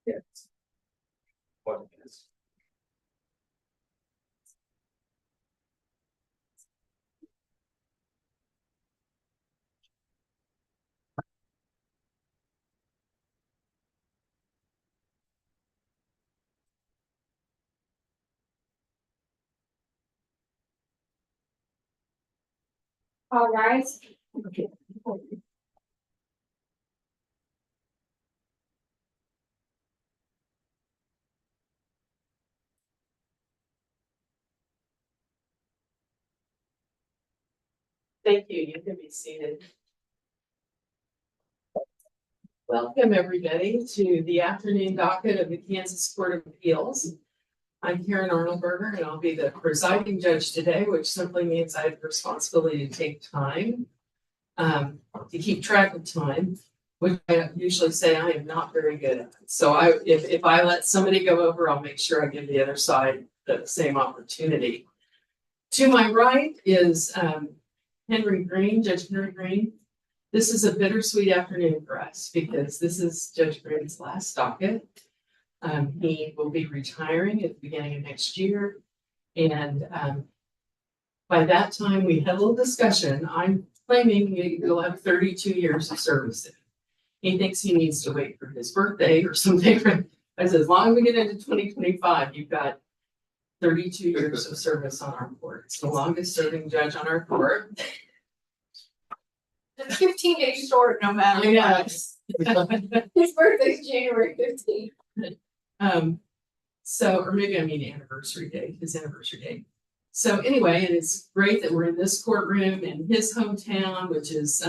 Yes. What it is. All right. Thank you. You can be seated. Welcome, everybody, to the afternoon docket of the Kansas Court of Appeals. I'm Karen Arnoldberger, and I'll be the presiding judge today, which simply means I have the responsibility to take time, to keep track of time, which I usually say I am not very good at. So if I let somebody go over, I'll make sure I give the other side the same opportunity. To my right is Henry Green, Judge Henry Green. This is a bittersweet afternoon for us because this is Judge Green's last docket. He will be retiring at the beginning of next year. And by that time, we had a little discussion. I'm claiming he'll have 32 years of service. He thinks he needs to wait for his birthday or something. I said, as long as we get into 2025, you've got 32 years of service on our court. It's the longest serving judge on our court. It's 15 days short, no matter what. His birthday's January 15th. So, or maybe I mean anniversary date, his anniversary date. So anyway, and it's great that we're in this courtroom in his hometown, which is,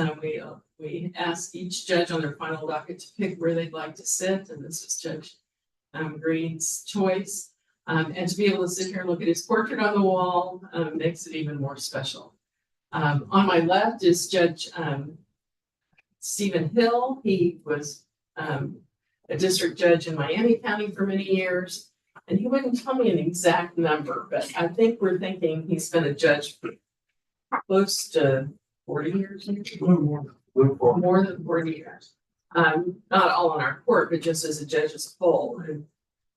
we ask each judge on their final docket to pick where they'd like to sit, and this was Judge Green's choice. And to be able to sit here and look at his portrait on the wall makes it even more special. On my left is Judge Stephen Hill. He was a district judge in Miami County for many years, and he wouldn't tell me an exact number, but I think we're thinking he's been a judge for close to 40 years. More than 40 years. Not all on our court, but just as a judge as a whole. And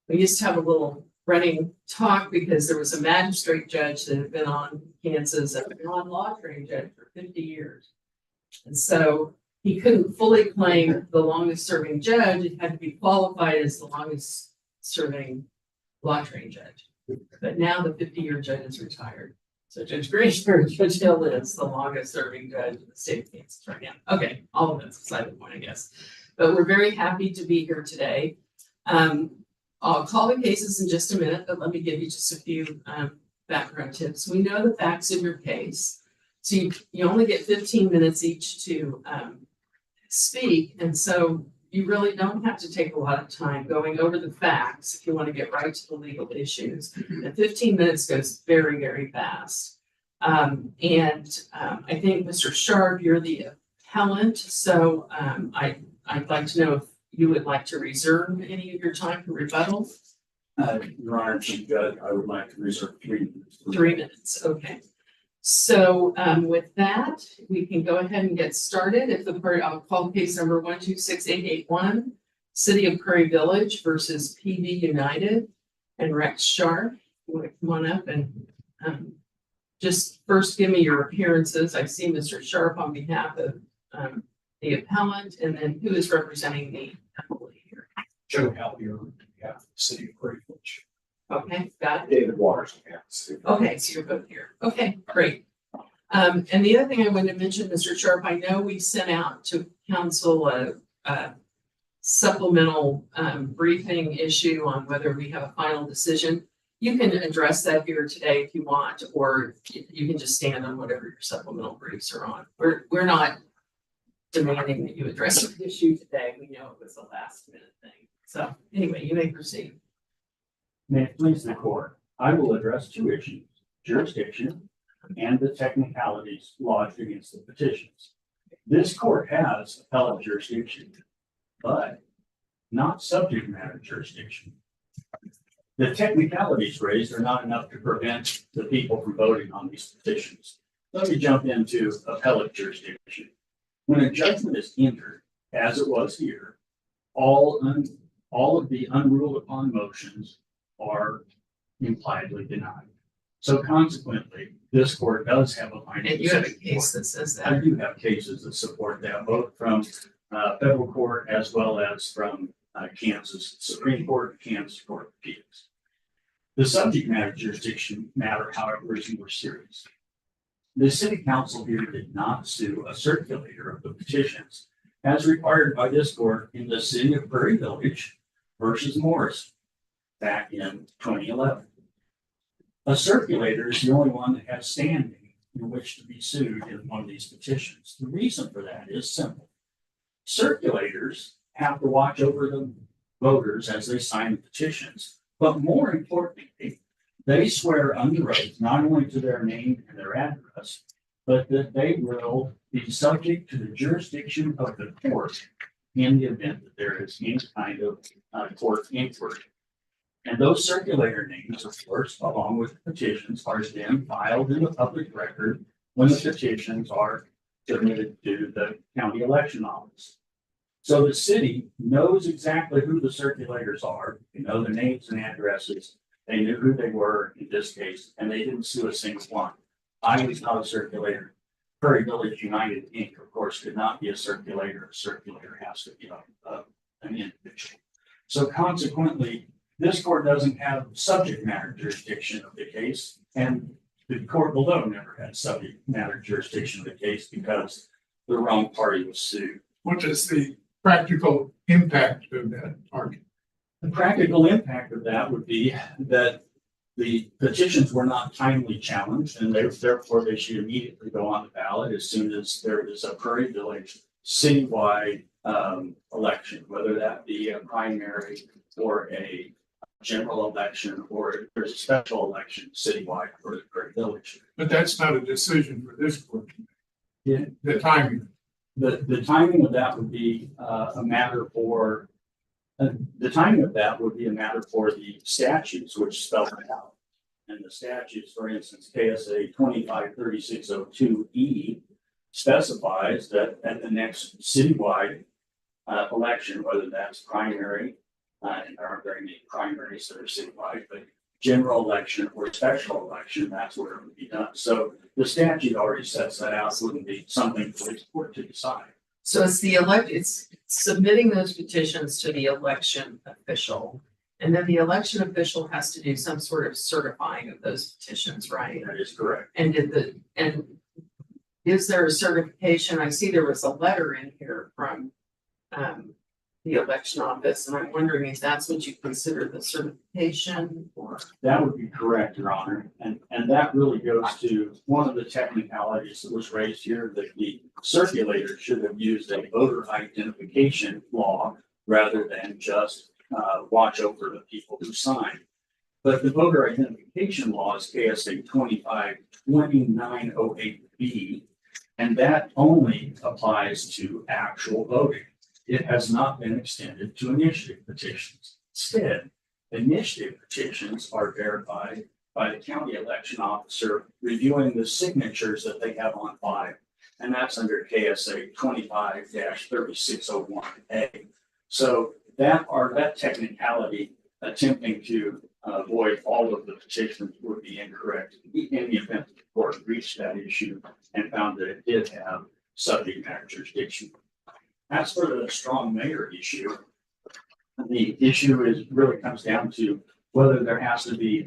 we used to have a little running talk because there was a magistrate judge that had been on Kansas and a non-law trained judge for 50 years. And so he couldn't fully claim the longest serving judge. It had to be qualified as the longest serving law trained judge. But now the 50-year judge is retired. So Judge Green or Judge Hill is the longest serving judge in the state of Kansas right now. Okay, all of that's beside the point, I guess. But we're very happy to be here today. I'll call the cases in just a minute, but let me give you just a few background tips. We know the facts of your case. So you only get 15 minutes each to speak. And so you really don't have to take a lot of time going over the facts if you want to get right to the legal issues. And 15 minutes goes very, very fast. I think, Mr. Sharp, you're the appellant. So I'd like to know if you would like to reserve any of your time for rebuttal. Your Honor, Chief Judge, I would like to reserve 3 minutes. 3 minutes, okay. So with that, we can go ahead and get started. If the party, I'll call case number 126881, City of Prairie Village versus PV United and Rex Sharp. You want to come on up and just first give me your appearances. I see Mr. Sharp on behalf of the appellant, and then who is representing the appellee here? Joe Halpier on behalf of the City of Prairie Village. Okay, got it. David Waters on behalf of the City. Okay, so you're both here. Okay, great. And the other thing I wanted to mention, Mr. Sharp, I know we sent out to council a supplemental briefing issue on whether we have a final decision. You can address that here today if you want, or you can just stand on whatever your supplemental briefs are on. We're not demanding that you address the issue today. We know it was a last minute thing. So anyway, you may proceed. May it please the court, I will address two issues, jurisdiction and the technicalities lodged against the petitions. This court has appellate jurisdiction, but not subject matter jurisdiction. The technicalities raised are not enough to prevent the people from voting on these petitions. Let me jump into appellate jurisdiction. When a judgment is entered, as it was here, all of the unruled upon motions are impliedly denied. So consequently, this court does have a finding. And you have a case that says I that. do have cases that support that, both from federal court as well as from Kansas Supreme Court, Kansas Court of Appeals. The subject matter jurisdiction matter, however, is more serious. The city council here did not sue a circulator of the petitions as required by this court in the city of Prairie Village versus Morris back in 2011. A circulator is the only one that has standing in which to be sued in one of these petitions. The reason for that is simple. Circulators have to watch over the voters as they sign the petitions, but more importantly, they swear under oath not only to their name and their address, but that they will be subject to the jurisdiction of the court in the event that there is any kind of court inquiry. And those circulator names, of course, along with petitions, are then filed in the public record when the petitions are submitted to the county election office. So the city knows exactly who the circulators are. They know their names and addresses. They knew who they were in this case, and they didn't sue a single one. I was not a circulator. Prairie Village United Inc., of course, could not be a circulator. A circulator has to be an individual. So consequently, this court doesn't have subject matter jurisdiction of the case, and the court below never had subject matter jurisdiction of the case because the wrong party was sued. What is the practical impact of that argument? The practical impact of that would be that the petitions were not timely challenged, and therefore they should immediately go on the ballot as soon as there is a Prairie Village citywide election, whether that be a primary or a general election, or if there's a special election citywide for the Prairie Village. But that's not a decision for this court. Yeah. The timing. The timing of that would be a matter for the statutes which spell it out. And the statutes, for instance, KSA 253602E specifies that at the next citywide election, whether that's primary, and there aren't very many primaries that are citywide, but general election or special election, that's where it would be done. So the statute already sets that out. It wouldn't be something for the court to decide. So it's it's submitting those petitions to the election official. And then the election official has to do some sort of certifying of those petitions, right? That is correct. And is there a certification? I see there was a letter in here from the election office, and I'm wondering if that's what you consider the certification or? That would be correct, Your Honor. And that really goes to one of the technicalities that was raised here, that the circulator should have used a voter identification law rather than just watch over the people who sign. But the voter identification law is KSA 252908B, and that only applies to actual voting. It has not been extended to initiative petitions. Instead, initiative petitions are verified by the county election officer reviewing the signatures that they have on file. And that's under KSA 25-3601A. So that technicality, attempting to avoid all of the petitions, would be incorrect in the event that the court reached that issue and found that it did have subject matter jurisdiction. As for the strong mayor issue, the issue really comes down to whether there has to be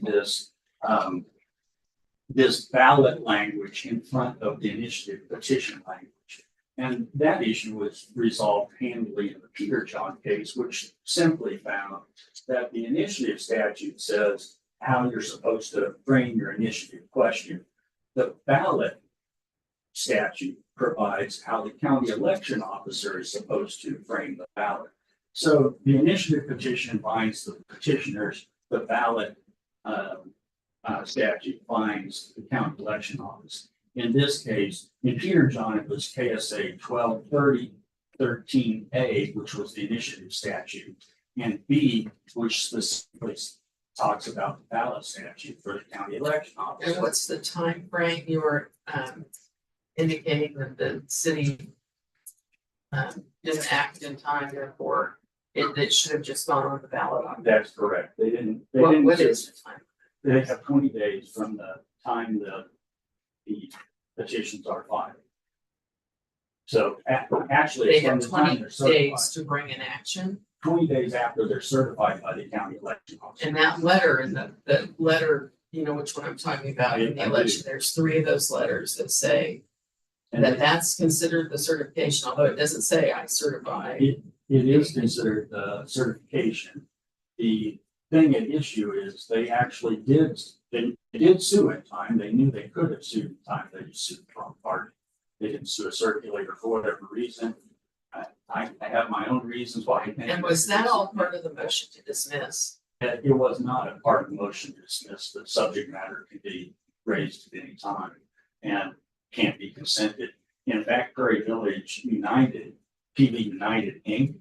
this ballot language in front of the initiative petition language. And that issue was resolved handily in the Peter John case, which simply found that the initiative statute says how you're supposed to frame your initiative question. The ballot statute provides how the county election officer is supposed to frame the ballot. So the initiative petition binds the petitioners, the ballot statute binds the county election office. In this case, in Peter John, it was KSA 1230-13A, which was the initiative statute, and B, which specifically talks about the ballot statute for the county election And officer. what's the time frame you were indicating that the city didn't act in time, therefore it should have just gone on the ballot? That's correct. They didn't. What is the time? They have 20 days from the time the petitions are filed. So actually, They it's from have the time 20 they're certified, days to bring an action, 20 days after they're certified by the county election officer. and that letter, and the letter, you know which one I'm talking about in the I do. election, there's 3 of those letters that say And that that's considered the certification, although it doesn't say I certify. it is considered the certification. The thing at issue is they actually did sue in time. They knew they could have sued in time. They just sued the wrong party. They didn't sue a circulator for whatever reason. I have my own reasons why. And was that all part of the motion to dismiss? It was not a part of the motion to dismiss. The subject matter can be raised at any time and can't be consented. In fact, Prairie Village United, PV United Inc.,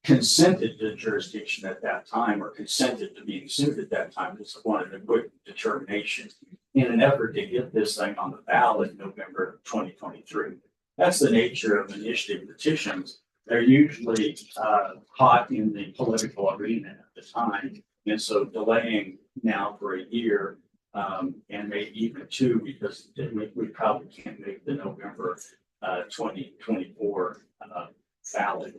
consented to jurisdiction at that time, or consented to being sued at that time. Just wanted a quick determination in an effort to get this thing on the ballot in November 2023. That's the nature of initiative petitions. They're usually hot in the political arena at the time. And so delaying now for a year and maybe even 2, because we probably can't make the November 2024 ballot.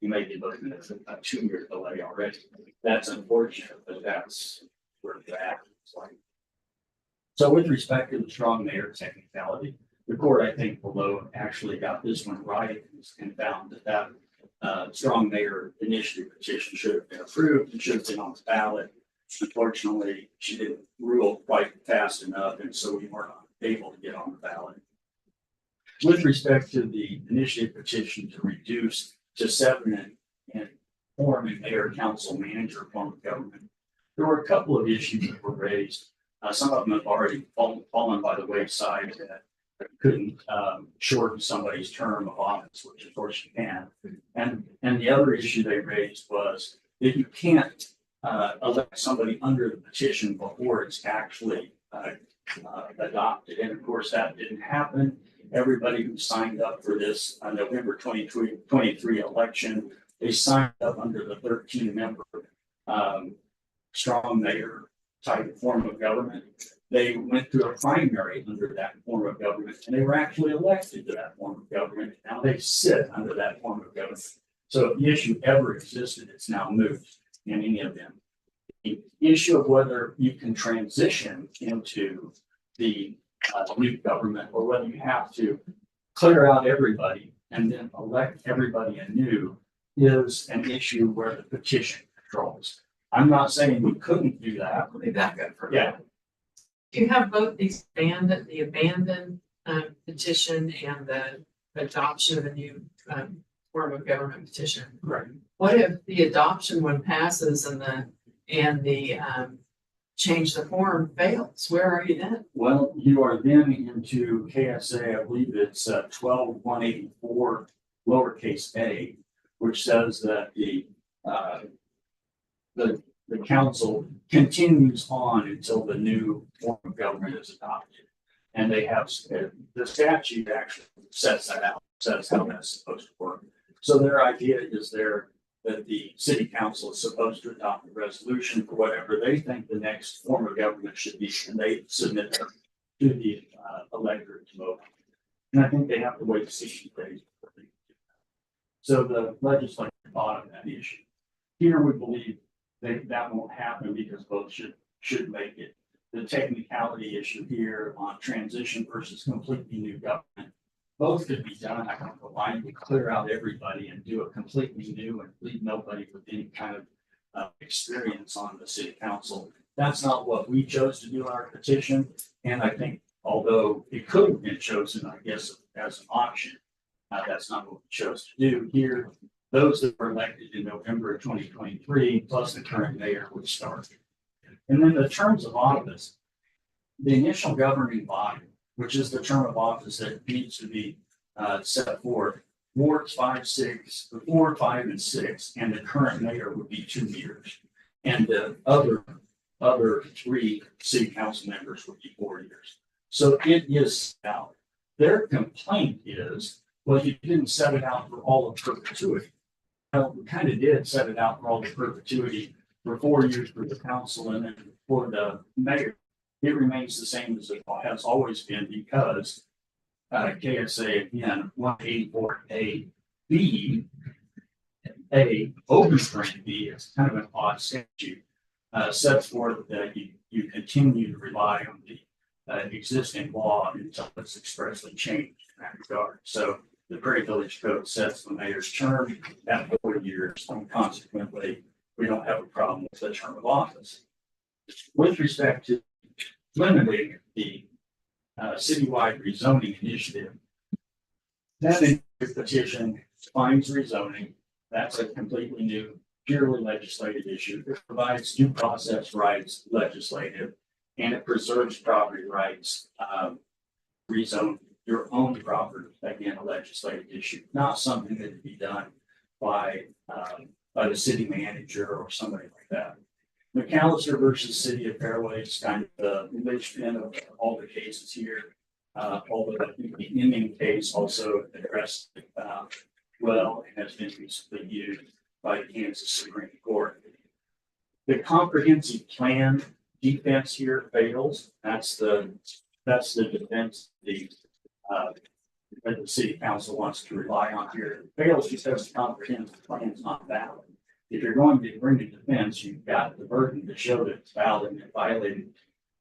You may be looking at a 2-year delay already. That's unfortunate, but that's where the act is like. So with respect to the strong mayor technicality, the court, I think, below actually got this one right and found that strong mayor initiative petition should have been approved and should have been on the ballot. Unfortunately, she didn't rule quite fast enough, and so we weren't able to get on the ballot. With respect to the initiative petition to reduce to 7 and form a mayor, council, manager form of government, there were a couple of issues that were raised. Some of them have already fallen by the wayside that couldn't shorten somebody's term of office, which of course you can. And the other issue they raised was that you can't elect somebody under the petition before it's actually adopted. And of course, that didn't happen. Everybody who signed up for this November 2023 election, they signed up under the 13-member strong mayor type form of government. They went through a primary under that form of government, and they were actually elected to that form of government. Now they sit under that form of government. So if the issue ever existed, it's now moved in any of them. The issue of whether you can transition into the new government, or whether you have to clear out everybody and then elect everybody anew, is an issue where the petition controls. I'm not saying we couldn't do that. Let me back up for a Yeah. minute. You have both these abandoned petition and the adoption of a new form of government petition. Right. What if the adoption one passes and the change the form fails? Where are you then? Well, you are then into KSA, I believe it's 12184 lowercase a, which says that the council continues on until the new form of government is adopted. And they have, the statute actually sets that out, says how that's supposed to work. So their idea is that the city council is supposed to adopt a resolution for whatever they think the next form of government should be, and they submit that to the electorate to vote. And I think they have to wait 60 days before they do that. So the legislature thought of that issue. Here we believe that won't happen because both should make it. The technicality issue here on transition versus completely new government, both could be done. I don't know why we clear out everybody and do it completely new and leave nobody with any kind of experience on the city council. That's not what we chose to do in our petition. And I think although it could have been chosen, I guess, as an option. That's not what we chose to do here. Those that were elected in November of 2023, plus the current mayor, would start. And then the terms of office, the initial governing body, which is the term of office that needs to be set forth, wards 5, 6, 4, 5, and 6, and the current mayor would be 2 years. And the other 3 city council members would be 4 years. So it is out. Their complaint is, well, you didn't set it out for all of perpetuity. Well, we kind of did set it out for all of perpetuity for 4 years for the council, and then for the mayor, it remains the same as it has always been, because KSA again, 184A B, overstrain B, is kind of an odd statute, sets forth that you continue to rely on the existing law until it's expressly changed in that regard. So the Prairie Village Code sets the mayor's term at 4 years, and consequently, we don't have a problem with the term of office. With respect to limiting the citywide rezoning initiative, that petition defines rezoning. That's a completely new, purely legislative issue. It provides due process rights, legislative, and it preserves property rights. Rezone your own property, again, a legislative issue, not something that can be done by the city manager or somebody like that. McAllister versus City of Fairway is kind of the linchpin of all the cases here. Although I think the Inman case also addressed well and has been recently used by the Kansas Supreme Court. The comprehensive plan defense here fails. That's the defense that the city council wants to rely on here. It fails because the comprehensive plan is not valid. If you're going to bring a defense, you've got the burden to show that it's valid and violated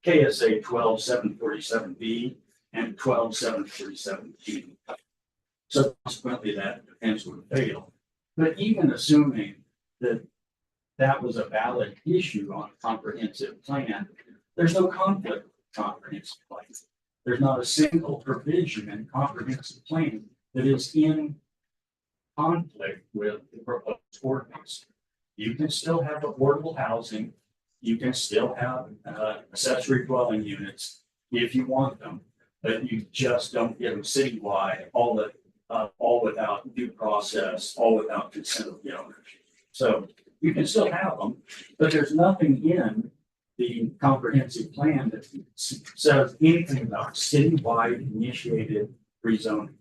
KSA 12747B and 12747B. So consequently, that defense would fail. But even assuming that that was a valid issue on a comprehensive plan, there's no conflict with comprehensive plan. There's not a single provision in comprehensive plan that is in conflict with the proposed ordinance. You can still have affordable housing. You can still have accessory dwelling units if you want them, but you just don't get them citywide, all without due process, all without consent of the owners. So you can still have them, but there's nothing in the comprehensive plan that says anything about citywide initiated rezoning.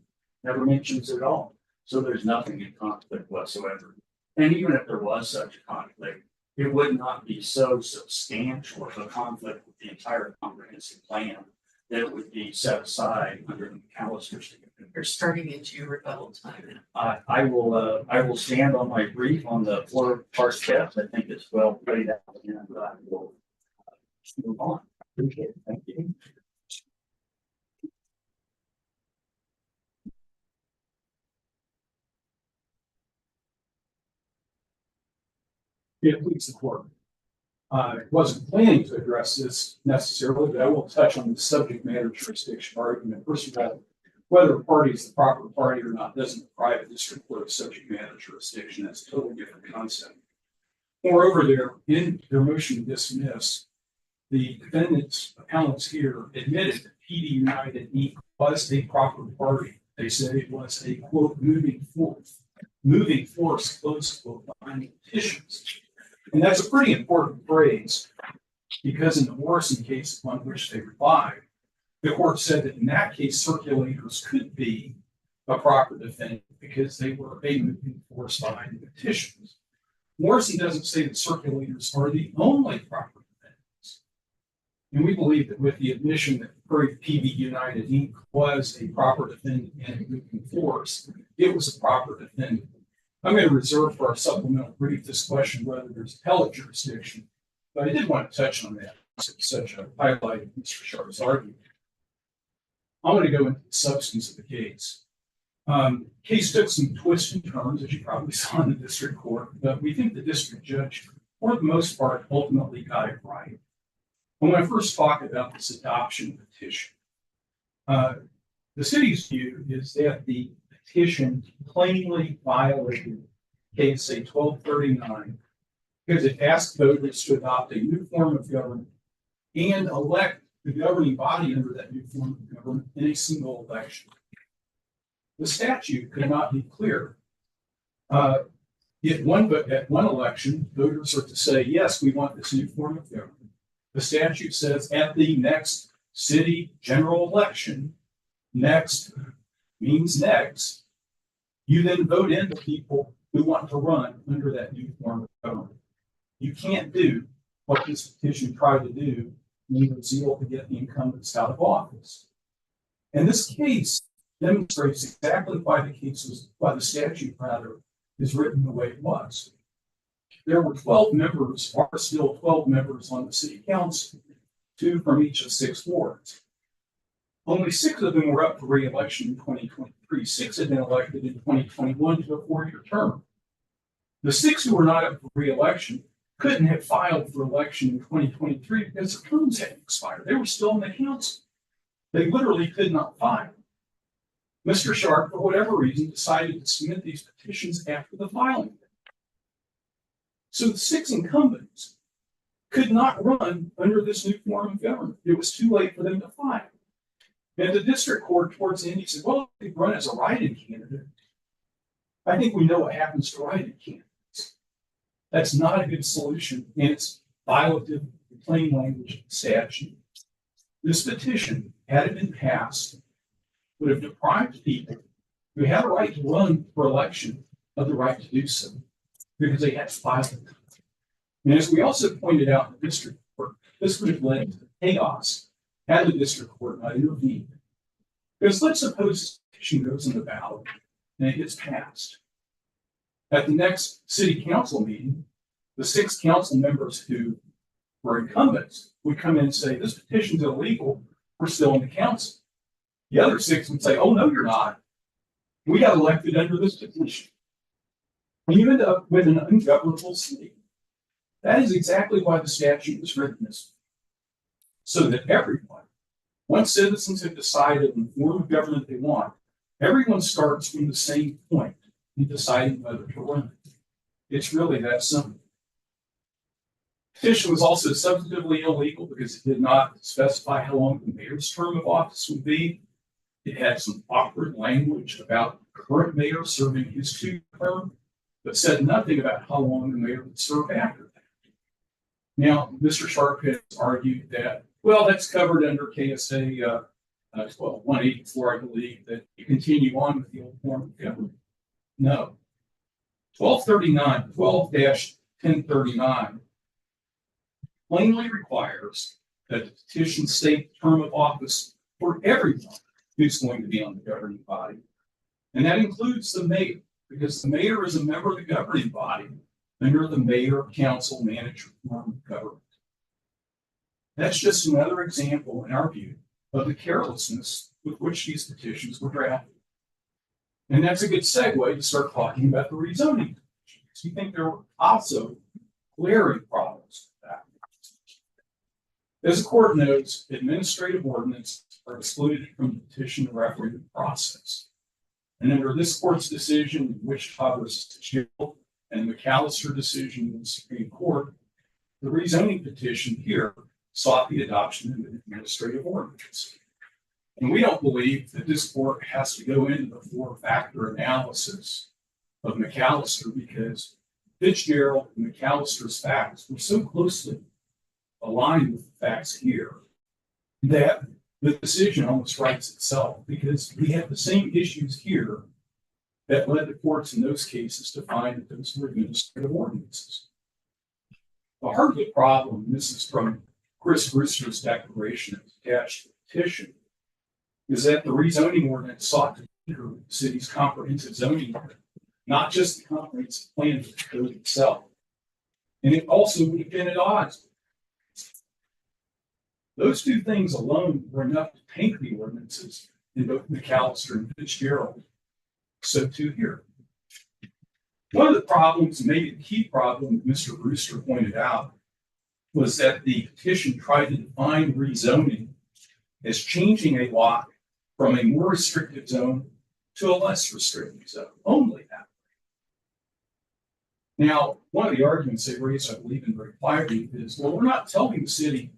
Never mentions it at all. So there's nothing in conflict whatsoever. And even if there was such a conflict, it would not be so substantial of a conflict with the entire comprehensive plan that it would be set aside under the McAllister statement. You're starting into your rebuttal time. I will stand on my brief on the floor part steps. I think it's well played out, and I will move on. Appreciate it. Thank you. Yeah, please support. I wasn't planning to address this necessarily, but I will touch on the subject matter jurisdiction argument. First of all, whether a party is the proper party or not doesn't deprive the district court of subject matter jurisdiction. That's a totally different concept. Moreover, in their motion to dismiss, the defendants, appellants here, admitted that PD United Inc. was a proper party. They said it was a quote moving force, close quote, behind the petitions. And that's a pretty important phrase, because in the Morrison case on which they relied, the court said that in that case, circulators could be a proper defendant because they were a moving force behind the petitions. Morrison doesn't say that circulators are the only proper defendants. And we believe that with the admission that PV United Inc. was a proper defendant and a moving force, it was a proper defendant. I'm going to reserve for our supplemental brief this question whether there's appellate jurisdiction, but I did want to touch on that. It's such a highlight of Mr. Sharp's argument. I'm going to go into the substance of the case. Case took some twists and turns, as you probably saw in the district court, but we think the district judge, for the most part, ultimately got it right. When I first talked about this adoption petition, The city's view is that the petition plainly violated KSA 1239 because it asked voters to adopt a new form of government and elect the governing body under that new form of government in a single election. The statute could not be clearer. At one election, voters are to say, yes, we want this new form of government. The statute says at the next city general election, next means next, you then vote in the people who want to run under that new form of government. You can't do what this petition tried to do in the zeal to get the incumbents out of office. And this case demonstrates exactly why the statute is written the way it was. There were 12 members, are still 12 members on the city council, 2 from each of 6 wards. Only 6 of them were up for re-election in 2023. 6 had been elected in 2021 to a 4-year term. The 6 who were not up for re-election couldn't have filed for election in 2023 because their terms hadn't expired. They were still in the council. They literally could not file. Mr. Sharp, for whatever reason, decided to submit these petitions after the filing. So the 6 incumbents could not run under this new form of government. It was too late for them to file. And the district court towards the end, he said, well, they run as a write-in candidate. I think we know what happens to write-in candidates. That's not a good solution, and it's violative of the plain language statute. This petition, had it been passed, would have deprived people who had a right to run for election of the right to do so, because they had to file it. And as we also pointed out in the district court, this would have led to chaos had the district court not intervened. Because let's suppose this petition goes in the ballot and it gets passed. At the next city council meeting, the 6 council members who were incumbents would come in and say, this petition's illegal, we're still in the council. The other 6 would say, oh, no, you're not. We got elected under this petition. And you end up with an ungovernable city. That is exactly why the statute was written this way. So that everyone, once citizens have decided on the form of government they want, everyone starts from the same point in deciding whether to run. It's really that simple. Petition was also substantively illegal because it did not specify how long the mayor's term of office would be. It had some awkward language about the current mayor serving his 2 term, but said nothing about how long the mayor would serve after that. Now, Mr. Sharp has argued that, well, that's covered under KSA 184, I believe, that you continue on with the old form of government. No. 12-1039 plainly requires that the petition state the term of office for everyone who's going to be on the governing body. And that includes the mayor, because the mayor is a member of the governing body under the mayor, council, manager form of government. That's just another example, in our view, of the carelessness with which these petitions were drafted. And that's a good segue to start talking about the rezoning petitions. We think there were also glaring problems with that. As the court notes, administrative ordinances are excluded from the petition and referendum process. And under this court's decision in Wichita versus Jill and the McAllister decision in the Supreme Court, the rezoning petition here sought the adoption of an administrative ordinance. And we don't believe that this court has to go into the 4-factor analysis of McAllister because Fitzgerald and McAllister's facts were so closely aligned with the facts here that the decision almost writes itself, because we have the same issues here that led the courts in those cases to find that those were administrative ordinances. The heart of the problem, and this is from Chris Brewster's declaration attached to the petition, is that the rezoning ordinance sought to anchor the city's comprehensive zoning order, not just the comprehensive plan for the code itself. And it also would have been at odds. Those 2 things alone were enough to taint the ordinances in both McAllister and Fitzgerald. So too here. One of the problems, maybe the key problem that Mr. Brewster pointed out, was that the petition tried to define rezoning as changing a lot from a more restrictive zone to a less restrictive zone, only that. Now, one of the arguments they raised, I believe, in the reply brief is, well, we're not telling the city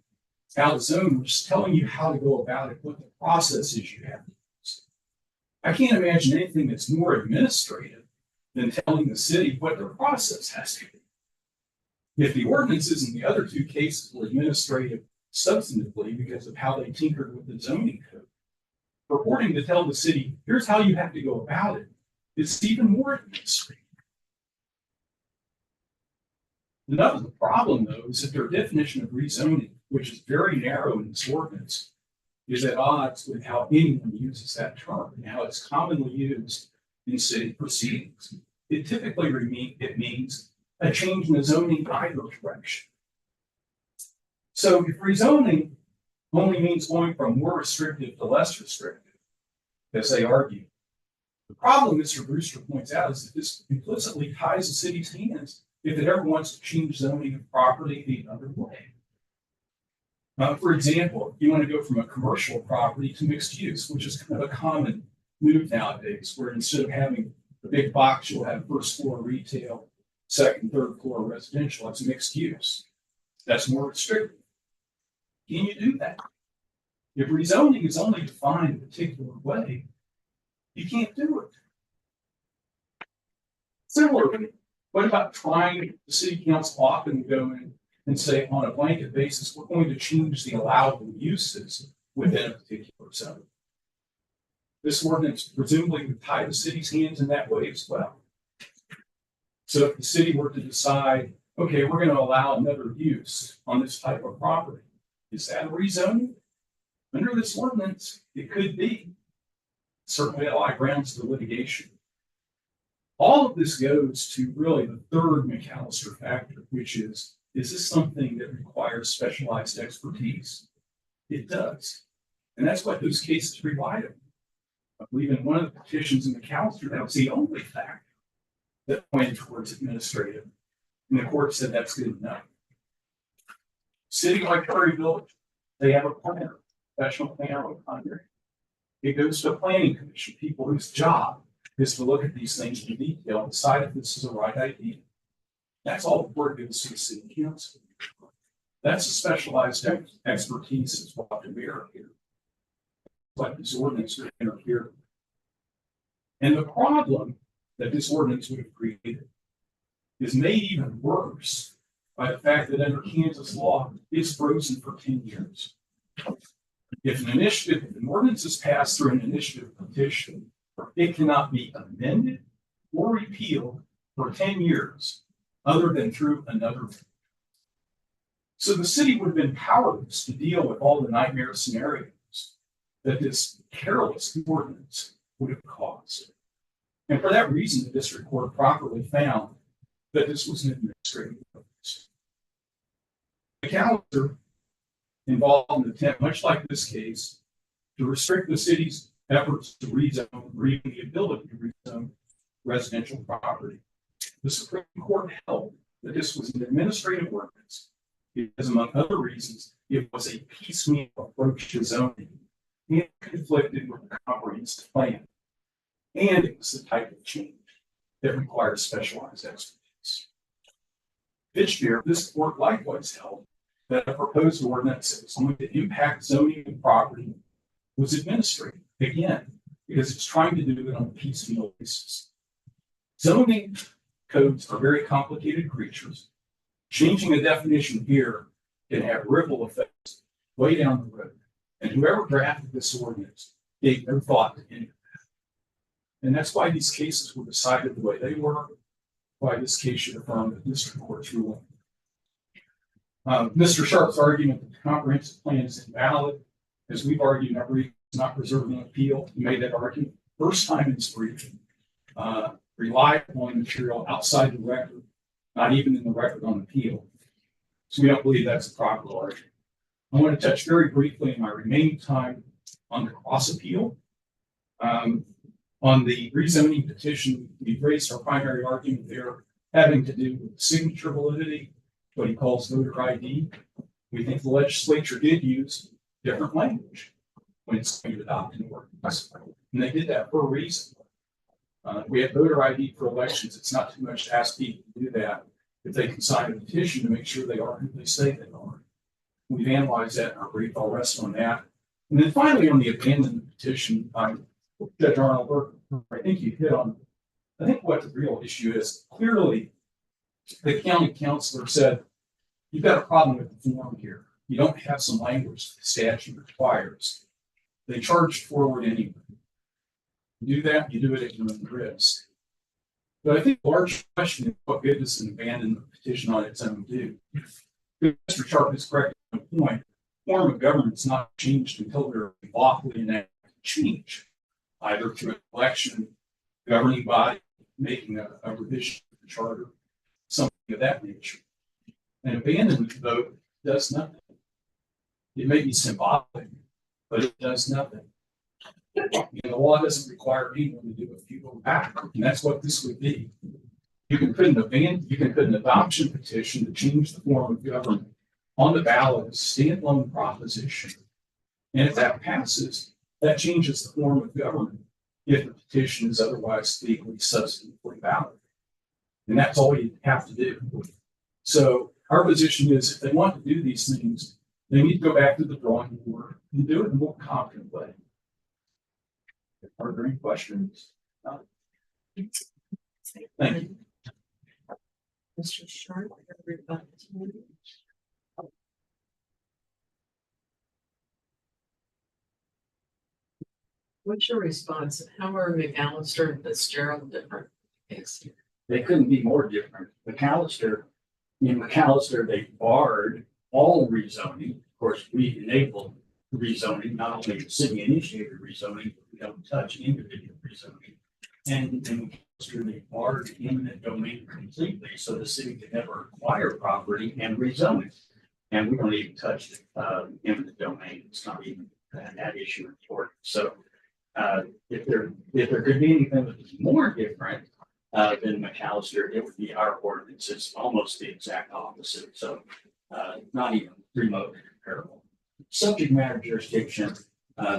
how to zone, we're just telling you how to go about it, what the process is you have to use. I can't imagine anything that's more administrative than telling the city what their process has to be. If the ordinances in the other two cases were administrative substantively because of how they tinkered with the zoning code, purporting to tell the city, here's how you have to go about it, it's even more administrative. Another problem, though, is that their definition of rezoning, which is very narrow in this ordinance, is at odds with how anyone uses that term and how it's commonly used in city proceedings. It typically means a change in the zoning either direction. So if rezoning only means going from more restrictive to less restrictive, as they argue, the problem Mr. Brewster points out is that this implicitly ties the city's hands if it ever wants to change zoning of property the other way. For example, you want to go from a commercial property to mixed use, which is kind of a common move nowadays, where instead of having a big box, you'll have first floor retail, second, third floor residential. It's mixed use. That's more restrictive. Can you do that? If rezoning is only defined a particular way, you can't do it. Similarly, what about trying the city council often go in and say on a blanket basis, we're going to change the allowable uses within a particular zone? This ordinance presumably would tie the city's hands in that way as well. So if the city were to decide, okay, we're going to allow another use on this type of property, is that a rezoning? Under this ordinance, it could be. Certainly a lot of grounds for litigation. All of this goes to really the third McAllister factor, which is this something that requires specialized expertise? It does. And that's what those cases relied on. I believe in one of the petitions in McAllister, that was the only factor that pointed towards administrative. And the court said that's good enough. City like Prairie Village, they have a planner, professional planner on contract. It goes to a planning commission, people whose job is to look at these things in detail and decide if this is the right idea. That's all the board gives to the city council. That's a specialized expertise that's brought to bear here. Like this ordinance would interfere. And the problem that this ordinance would have created is made even worse by the fact that under Kansas law, it's frozen for 10 years. If an ordinance is passed through an initiative petition, it cannot be amended or repealed for 10 years, other than through another. So the city would have been powerless to deal with all the nightmare scenarios that this careless ordinance would have caused. And for that reason, the district court properly found that this was an administrative ordinance. McAllister involved an attempt, much like this case, to restrict the city's efforts to rezone, or even the ability to rezone residential property. The Supreme Court held that this was an administrative ordinance because, among other reasons, it was a piecemeal approach to zoning and conflicted with the comprehensive plan. And it was the type of change that required specialized expertise. Fitchburg, this court likewise held that a proposed ordinance that was going to impact zoning and property was administrative, again, because it's trying to do it on a piecemeal basis. Zoning codes are very complicated creatures. Changing a definition here can have ripple effects way down the road. And whoever drafted this ordinance gave no thought to any of that. And that's why these cases were decided the way they were, why this case should affirm the district court's ruling. Mr. Sharp's argument that the comprehensive plan is invalid, as we've argued in our brief, is not preserved on appeal. He made that argument first time in his briefing. Relied upon material outside the record, not even in the record on appeal. So we don't believe that's a proper argument. I want to touch very briefly in my remaining time on the cross appeal. On the rezoning petition, we've raised our primary argument there having to do with signature validity, what he calls voter ID. We think the legislature did use different language. when it's going to adopt an ordinance. And they did that for a reason. We have voter ID for elections. It's not too much to ask people to do that if they can sign a petition to make sure they are who they say they are. We've analyzed that in our brief. I'll rest on that. And then finally, on the abandonment petition, Judge Arnold, I think you hit on, I think what the real issue is. Clearly, the county councilor said, you've got a problem with the form here. You don't have some language the statute requires. They charged forward anyway. You do that, you do it at your own risk. But I think the large question is what good does an abandonment petition on its own do? Mr. Sharp is correct on the point. Form of government is not changed until they're lawfully enacted change, either through an election, governing body, making a revision to the charter, something of that nature. An abandonment vote does nothing. It may be symbolic, but it does nothing. The law doesn't require anyone to do a few go back, and that's what this would be. You can put an adoption petition to change the form of government on the ballot as a standalone proposition. And if that passes, that changes the form of government if the petition is otherwise legally substantively valid. And that's all you have to do. So our position is if they want to do these things, they need to go back to the drawing board and do it in a more competent way. Are there any questions? Thank you. Mr. Sharp, everybody. What's your response? How are McAllister and Fitzgerald different? They couldn't be more different. In McAllister, they barred all rezoning. Of course, we enabled rezoning, not only the city initiated rezoning, but we don't touch individual rezoning. And in McAllister, they barred eminent domain completely, so the city could never acquire property and rezone it. And we don't even touch the eminent domain. It's not even that issue important. So if there could be anything that was more different than McAllister, it would be our ordinance. It's almost the exact opposite. So not even remotely comparable. Subject matter jurisdiction.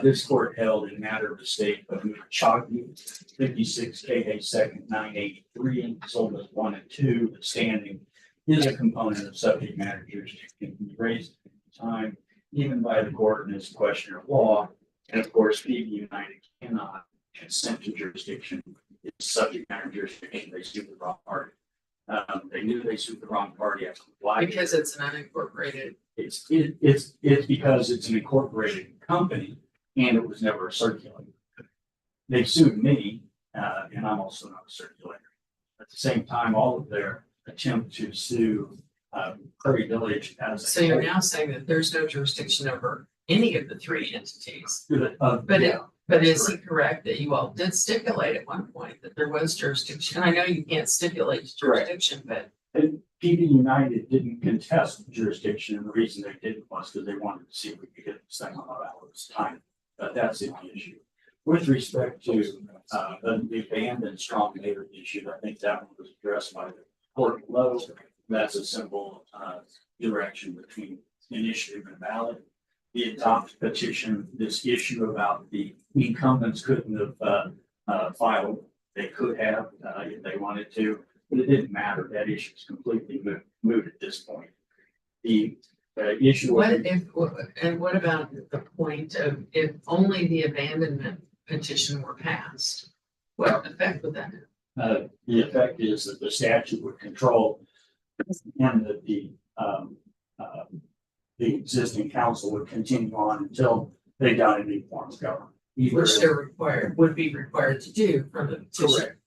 This court held in matter of the state of Choggy, 56 KA second 983, Solas 1 and 2. The standing is a component of subject matter jurisdiction. Can be raised at any time, even by the court, and is a question of law. And of course, PV United cannot consent to jurisdiction. It's subject matter jurisdiction. They sued the wrong party. They knew they sued the wrong party. Why? Because it's an unincorporated. It's because it's an incorporated company and it was never a circulator. They sued me, and I'm also not a circulator. At the same time, all of their attempt to sue Prairie Village as So you're now saying that there's no jurisdiction over any of the three entities. But is he correct that you all did stipulate at one point that there was jurisdiction? I know you can't stipulate jurisdiction, but. And PV United didn't contest jurisdiction, and the reason they didn't was because they wanted to see if we could get this thing on the ballot this time. But that's the issue. With respect to the abandoned strong neighborhood issue, I think that one was addressed by the court below. That's a simple direction between initiative and ballot. The adopt petition, this issue about the incumbents couldn't have filed. They could have if they wanted to, but it didn't matter. That issue is completely moot at this point. The issue. What about the point of if only the abandonment petition were passed? What effect would that have? The effect is that the statute would control and that the existing council would continue on until they got a new form of government. Which they're would be required to do from the petition.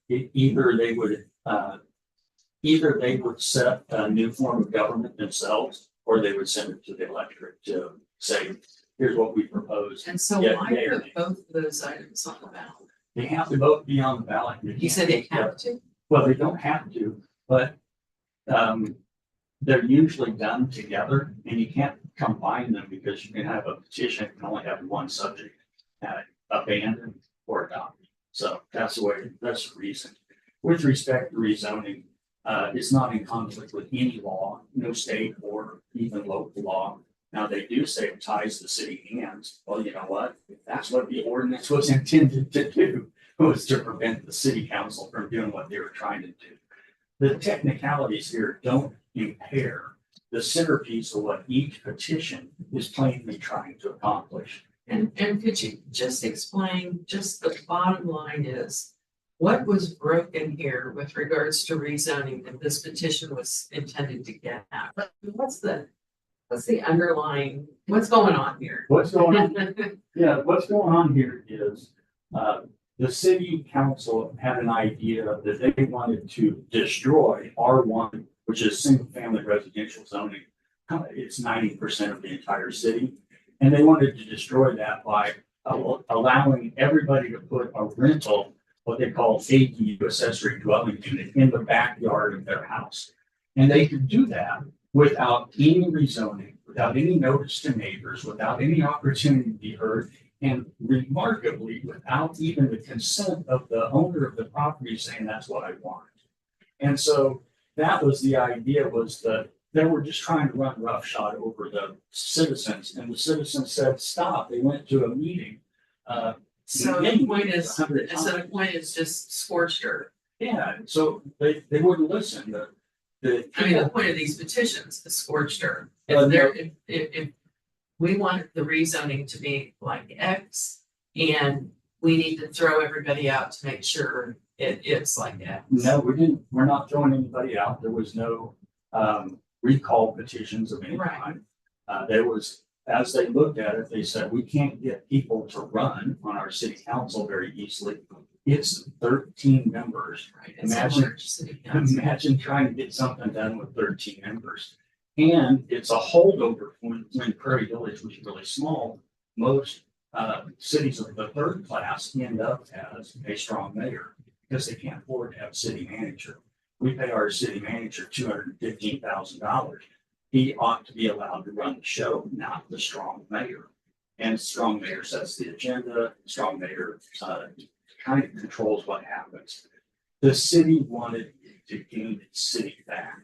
Either they would set a new form of government themselves, or they would send it to the electorate to say, here's what we propose. And so why put both of those items on the ballot? They have to both be on the ballot. You said they have to? Well, they don't have to, but they're usually done together, and you can't combine them because you can have a petition that can only have one subject, abandoned or adopted. So that's the reason. With respect to rezoning, it's not in conflict with any law, no state or even local law. Now, they do say it ties the city hands. Well, you know what? If That's what the ordinance was intended to do, was to prevent the city council from doing what they were trying to do. The technicalities here don't impair the centerpiece of what each petition is plainly trying to accomplish. And could you just explain, just the bottom line is, what was broken here with regards to rezoning that this petition was intended to get at? What's the underlying, what's going on here? What's going on? Yeah, what's going on here is, the city council had an idea that they wanted to destroy R1, which is single family residential zoning. It's 90% of the entire city. And they wanted to destroy that by allowing everybody to put a rental, what they call ADU, accessory dwelling unit, in the backyard of their house. And they could do that without any rezoning, without any notice to neighbors, without any opportunity to be heard, and remarkably, without even the consent of the owner of the property saying that's what I want. And so that was the idea, was that they were just trying to run roughshod over the citizens, and the citizens said, stop. They went to a meeting. So the point is just scorched earth. Yeah, so they wouldn't listen. The Point of these petitions is scorched earth. Well, If we want the rezoning to be like X, and we need to throw everybody out to make sure it's like X. No, we didn't. We're not throwing anybody out. There was no recall petitions of any Right. kind. There was, as they looked at it, they said, we can't get people to run on our city council very easily. It's 13 members. Right, it's a Imagine- large city council. Imagine trying to get something done with 13 members. And it's a holdover when Prairie Village was really small. Most cities of the third class end up as a strong mayor because they can't afford to have a city manager. We pay our city manager $215,000. He ought to be allowed to run the show, not the strong mayor. And strong mayor sets the agenda, strong mayor kind of controls what happens. The city wanted to gain its city back.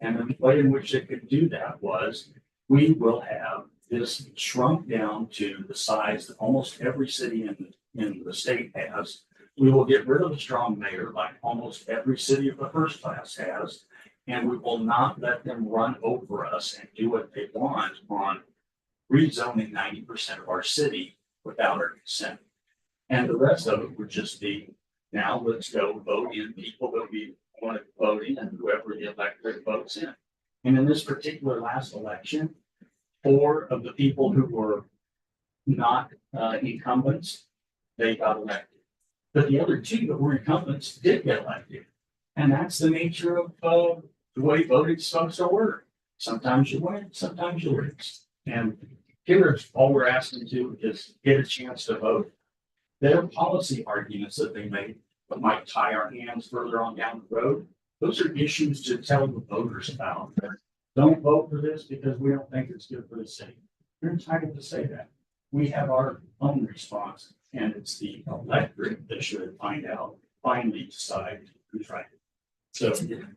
And the way in which it could do that was, we will have this shrunk down to the size that almost every city in the state has. We will get rid of the strong mayor like almost every city of the first class has. And we will not let them run over us and do what they want on rezoning 90% of our city without our consent. And the rest of it would just be, now let's go vote in people that we want to vote in, and whoever the electorate votes in. And in this particular last election, 4 of the people who were not incumbents, they got elected. But the other 2 that were incumbents did get elected. And that's the nature of the way voting supposed to work. Sometimes you win, sometimes you lose. And here's all we're asking to is get a chance to vote. Their policy arguments that they made that might tie our hands further on down the road, those are issues to tell the voters about. Don't vote for this because we don't think it's good for the city. You're entitled to say that. We have our own response, and it's the electorate that should finally decide who's right. So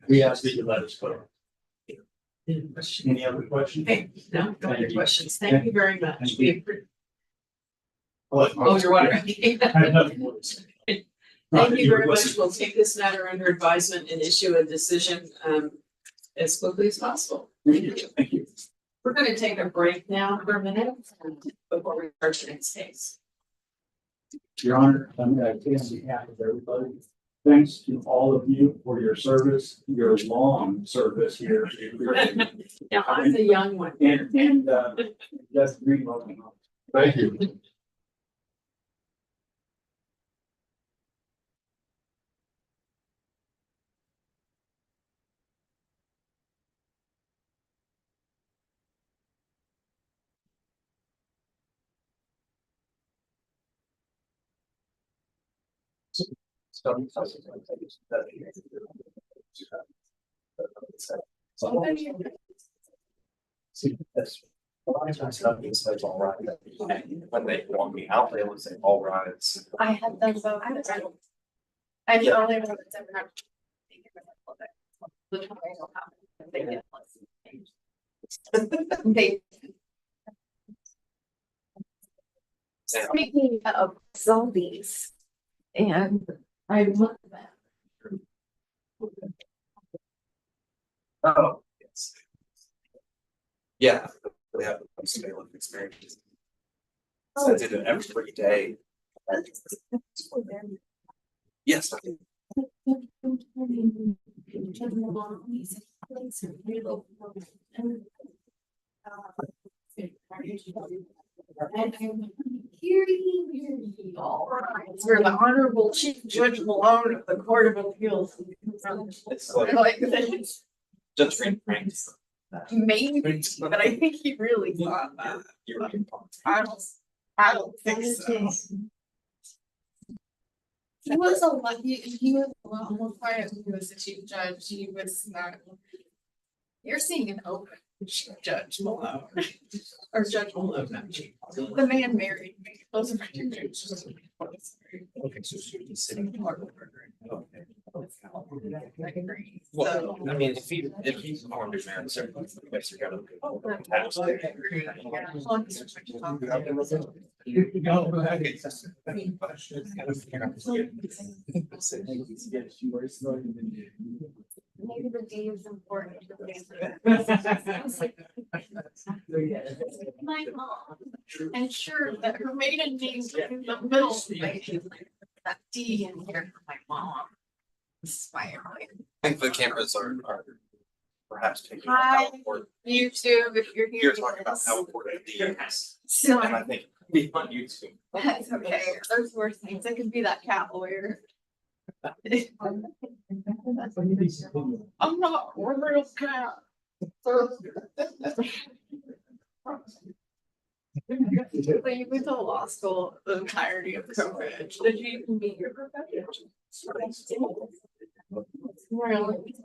we ask that you let us vote. Any other questions? Hey, no Thank other you. questions. Thank you very much. Thank We you. appre- Oh, you're wondering. I have nothing more to say. Thank you very much. We'll take this matter under advisement and issue a decision as quickly as possible. Thank you. Thank you. We're going to take a break now for a minute before we start the next case. Your Honor, I'm going to say on behalf of everybody, thanks to all of you for your service, your long service here. Now, I'm the young one. And just reloading. Thank you. See, that's a lot of times nothing says all right. When they want me out, they would say all right. I had them both. I'm the only one that's ever had. The tornado happened. They get less. They. Speaking of zombies, and I love that. Oh, yes. Yeah, we have some life experiences. So I did it every day. Yes. For the Honorable Chief Judge Malone of the Court of Appeals. It's I like that. just Frank. Maybe, but I think he really thought that. I don't think so. He was a lot, he was a lot more quiet when he was the chief judge. He was not. You're seeing an open Judge Malone. Or Judge Malone, not chief. The man married me. Those are my two judges. Okay, so she's sitting. Okay. I agree. Well, I mean, if he's on his marriage, certainly, yes, you gotta. Maybe the D is important. My mom, and sure that her maiden name is in the middle, that D in here for my mom. Inspired. I think the cameras are perhaps picking up Hi, how important, YouTube, if you're here. you're talking about how important the is. So And I think be on YouTube. that's okay. There's worse things. I could be that cat lawyer. I'm not a real cat. So you went to law school the entirety of COVID. Did you even meet your professor? Really?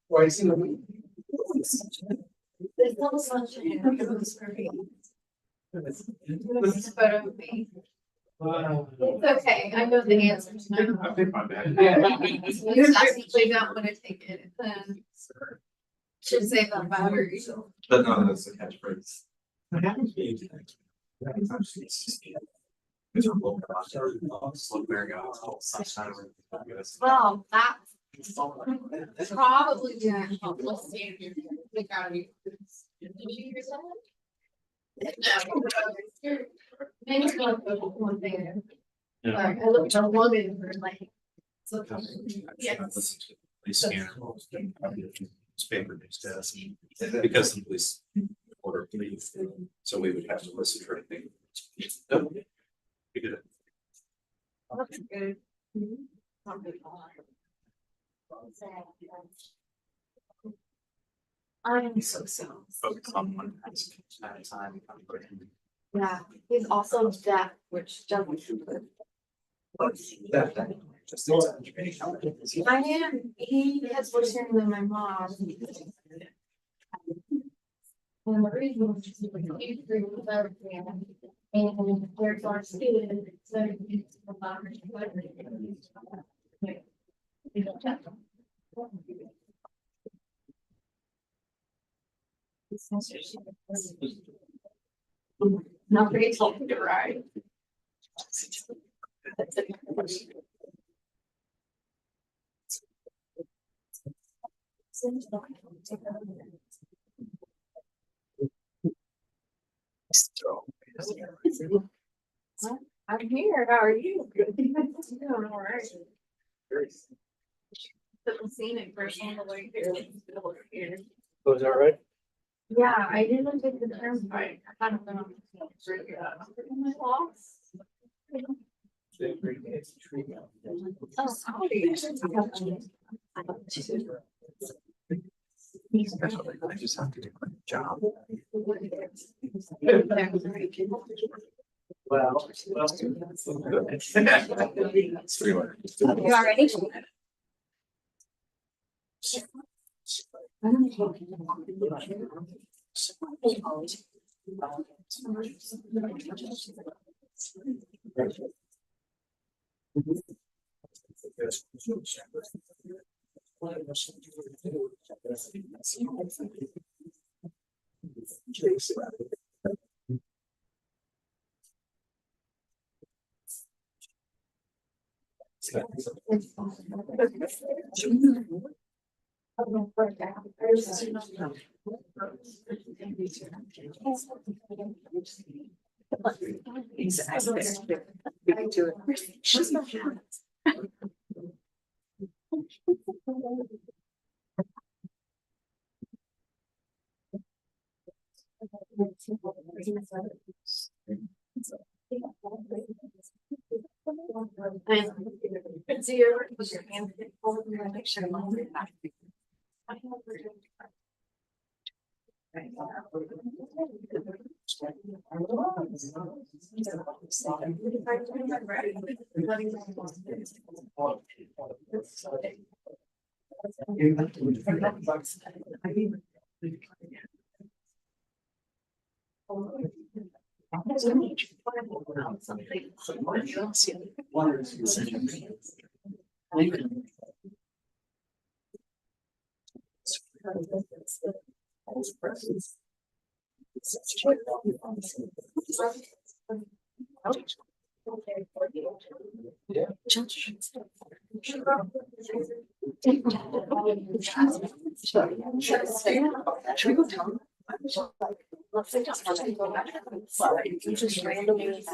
Why is it? There's no sunshine. This photo of me. It's okay, I know the answers now. I think my bad. You actually don't want to take it, then. Should save that battery. But no, that's the catchphrase. Well, that's probably gonna help us stand here. Think out of you. Did you hear that? Maybe it's not one thing. I looked at one in her like. So, yeah. Police scanner. It's paper based test because the police order leave, so we would have to listen for anything. We did it. That's good. I'm so sad. Focus on one task at a time. Yeah, he's also deaf, which doesn't. I am, he has worse hearing than my mom. And the reason is just like he's agree with everything. And there's our student, so it's about her. You don't check them. Not very talking to ride. I'm here, how are you? Doing all right. Haven't seen it personally here. Was that right? Yeah, I didn't take the turnpike. I thought it went on the street. My loss. Oh, sorry. I just have to do my job. Well. It's 300. You already? Do you ever put your hand in the picture? Should we go tell them? Let's say just just randomly.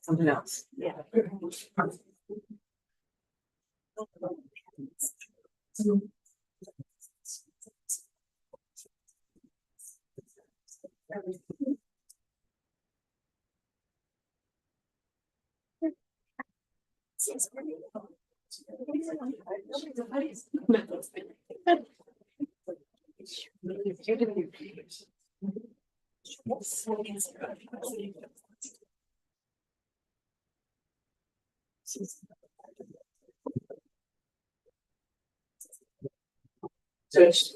Something else. Yeah. Judge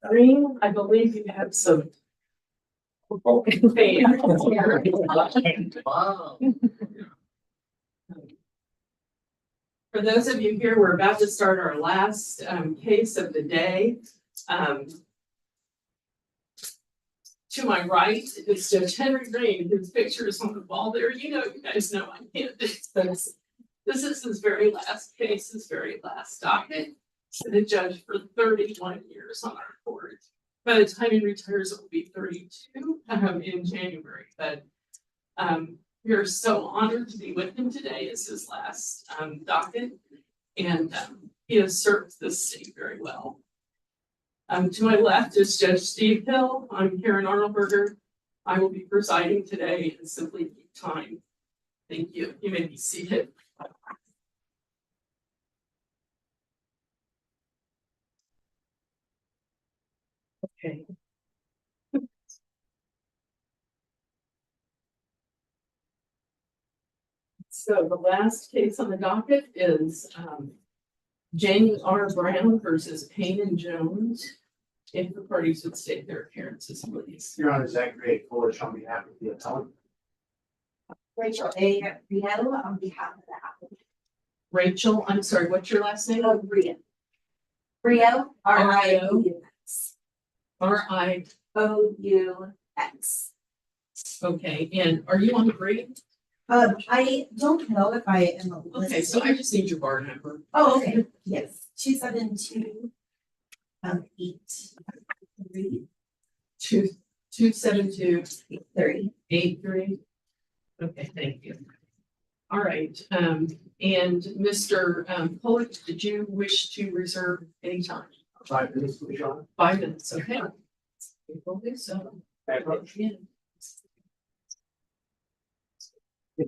Green, I believe you have some. For those of you here, we're about to start our last case of the day. To my right is Judge Henry Green, whose picture is on the wall there. You guys know I can't do this. This is his very last case, his very last docket. The judge for 31 years on our court. By the time he retires, it will be 32 in January. But we are so honored to be with him today as his last docket. And he has served this state very well. To my left is Judge Steve Hill. I'm Karen Arnoldberger. I will be presiding today and simply keep time. Thank you. You may be seated. Okay. So the last case on the docket is Jamie R. Brown versus Payne and Jones. If the parties would state their appearances, please. Your Honor, Zach Gray, Polish on behalf of the appellant. Rachel A. Rietto on behalf of the applicant. Rachel, I'm sorry, what's your last name? Oh, Rio, R-I-O-U-X. O-U-X. Okay, and are you on the brief? I don't know if I am. Okay, so I just need your bar number. Oh, okay, yes, 272. 272 3. 83. Okay, thank you. All right, and Mr. Pollock, did you wish to reserve any time? 5 minutes, please, Your Honor. 5 minutes, okay. We will do so. Thank you. Yeah.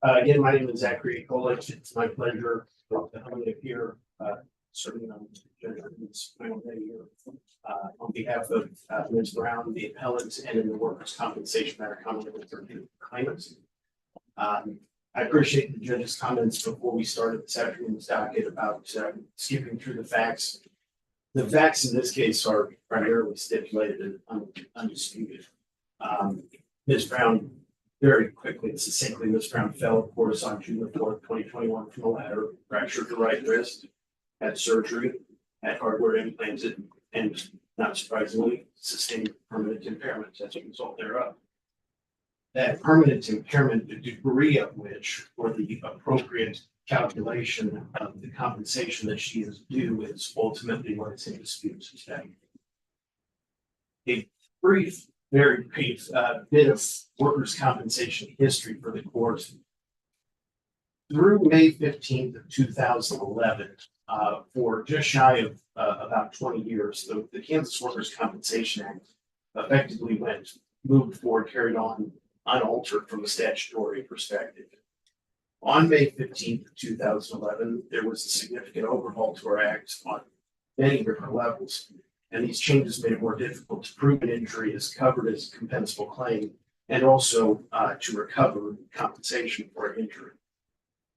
Again, my name is Zachary Kolich. It's my pleasure to come in here, serving on Judge's final day here. On behalf of Ms. Brown, the appellant, and in the workers' compensation matter commonly referred to claimants. I appreciate the judge's comments before we started this afternoon's docket about skipping through the facts. The facts in this case are primarily stipulated and undisputed. Ms. Brown, very quickly and succinctly, Ms. Brown fell, of course, on June 4th, 2021 from a ladder, fractured the right wrist, had surgery, had hardware implanted, and not surprisingly, sustained permanent impairment as a result thereof. That permanent impairment, the degree of which, or the appropriate calculation of the compensation that she is due, is ultimately what is in dispute today. A brief, very brief bit of workers' compensation history for the court. Through May 15th of 2011, for just shy of about 20 years, the Kansas Workers' Compensation Act effectively moved forward, carried on unaltered from a statutory perspective. On May 15th of 2011, there was a significant overhaul to our act on many different levels. And these changes made it more difficult to prove an injury is covered as a compensable claim, and also to recover compensation for an injury.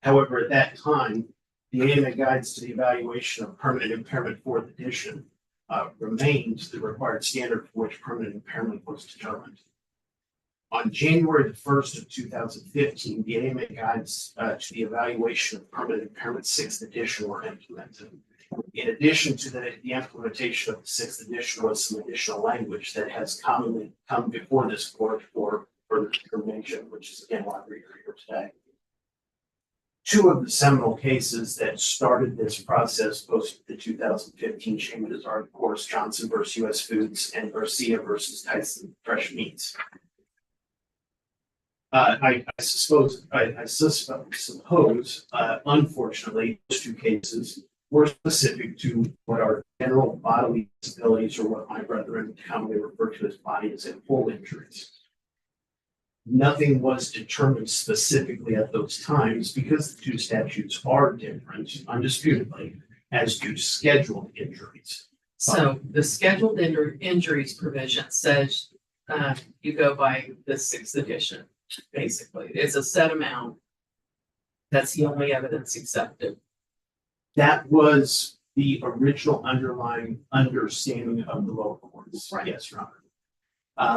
However, at that time, the AMA guides to the evaluation of permanent impairment for the addition remained the required standard for which permanent impairment was determined. On January the 1st of 2015, the AMA guides to the evaluation of permanent impairment 6th edition were implemented. In addition to the implementation of the 6th edition was some additional language that has commonly come before this court for further determination, which is again why we're here today. Two of the seminal cases that started this process post the 2015 changes are, of course, Johnson versus U.S. Foods and Garcia versus Tyson Fresh Meats. I suppose, unfortunately, those two cases were specific to what are general bodily disabilities, or what my brethren commonly refer to as body and full injuries. Nothing was determined specifically at those times because the two statutes are different, undisputedly, as do scheduled injuries. So the scheduled injuries provision says you go by the 6th edition, basically. It's a set amount. That's the only evidence accepted. That was the original underlying understanding of the lower courts. Right. Yes, Your Honor.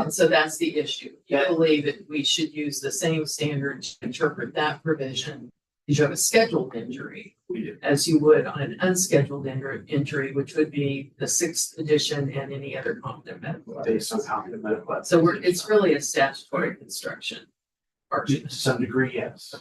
And so that's the issue. You that- believe that we should use the same standard to interpret that provision. If you have a scheduled injury, We do. as you would on an unscheduled injury, which would be the 6th edition and any other competent medical Based on evidence. competent medical evidence. So it's really a statutory construction. To some degree, yes.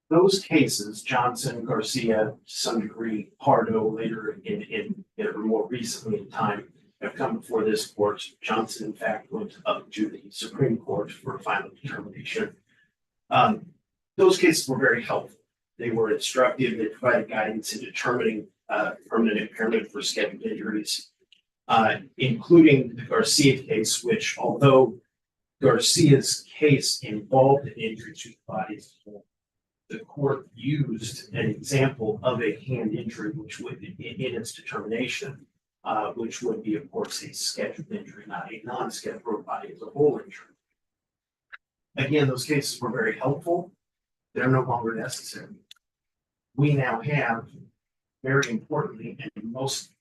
Those cases, Johnson, Garcia, to some degree, Pardo, later in more recently in time, have come before this court. Johnson, in fact, went up to the Supreme Court for a final determination. Those cases were very helpful. They were instructive, they provided guidance in determining permanent impairment for scheduled injuries, including the Garcia case, which although Garcia's case involved an injury to the body, the court used an example of a hand injury, which would, in its determination, which would be, of course, a scheduled injury, not a non-scheduled body as a whole injury. Again, those cases were very helpful. They're no longer necessary. We now have, very importantly, and most,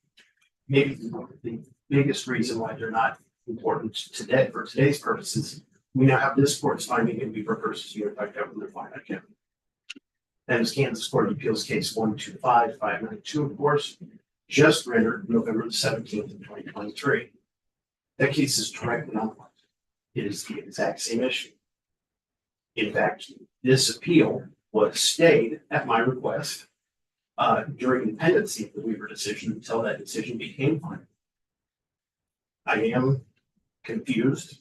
maybe the biggest reason why they're not important today for today's purposes, we now have this court's finding in Weaver versus Unified Government of Florida County. That is Kansas Court of Appeals case 125592, of course, just rendered November the 17th of 2023. That case is directly on point. It is the exact same issue. In fact, this appeal was stayed at my request during the pendency of the Weaver decision until that decision became final. I am confused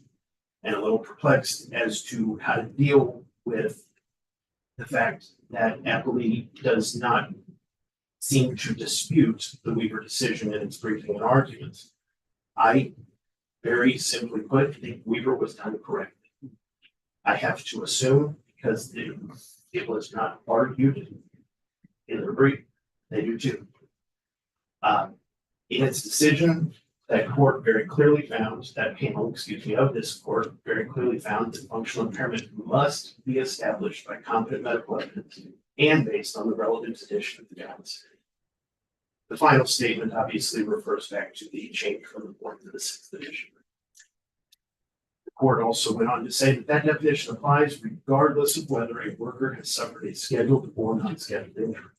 and a little perplexed as to how to deal with the fact that Appley does not seem to dispute the Weaver decision in its briefing and arguments. I very simply put, think Weaver was done correctly. I have to assume because it was not argued in the brief, they do too. In its decision, that court very clearly found, that panel, excuse me, of this court very clearly found that functional impairment must be established by competent medical evidence and based on the relevant edition of the guidance. The final statement obviously refers back to the change from the fourth to the sixth edition. The court also went on to say that that definition applies regardless of whether a worker has suffered a scheduled or non-scheduled injury.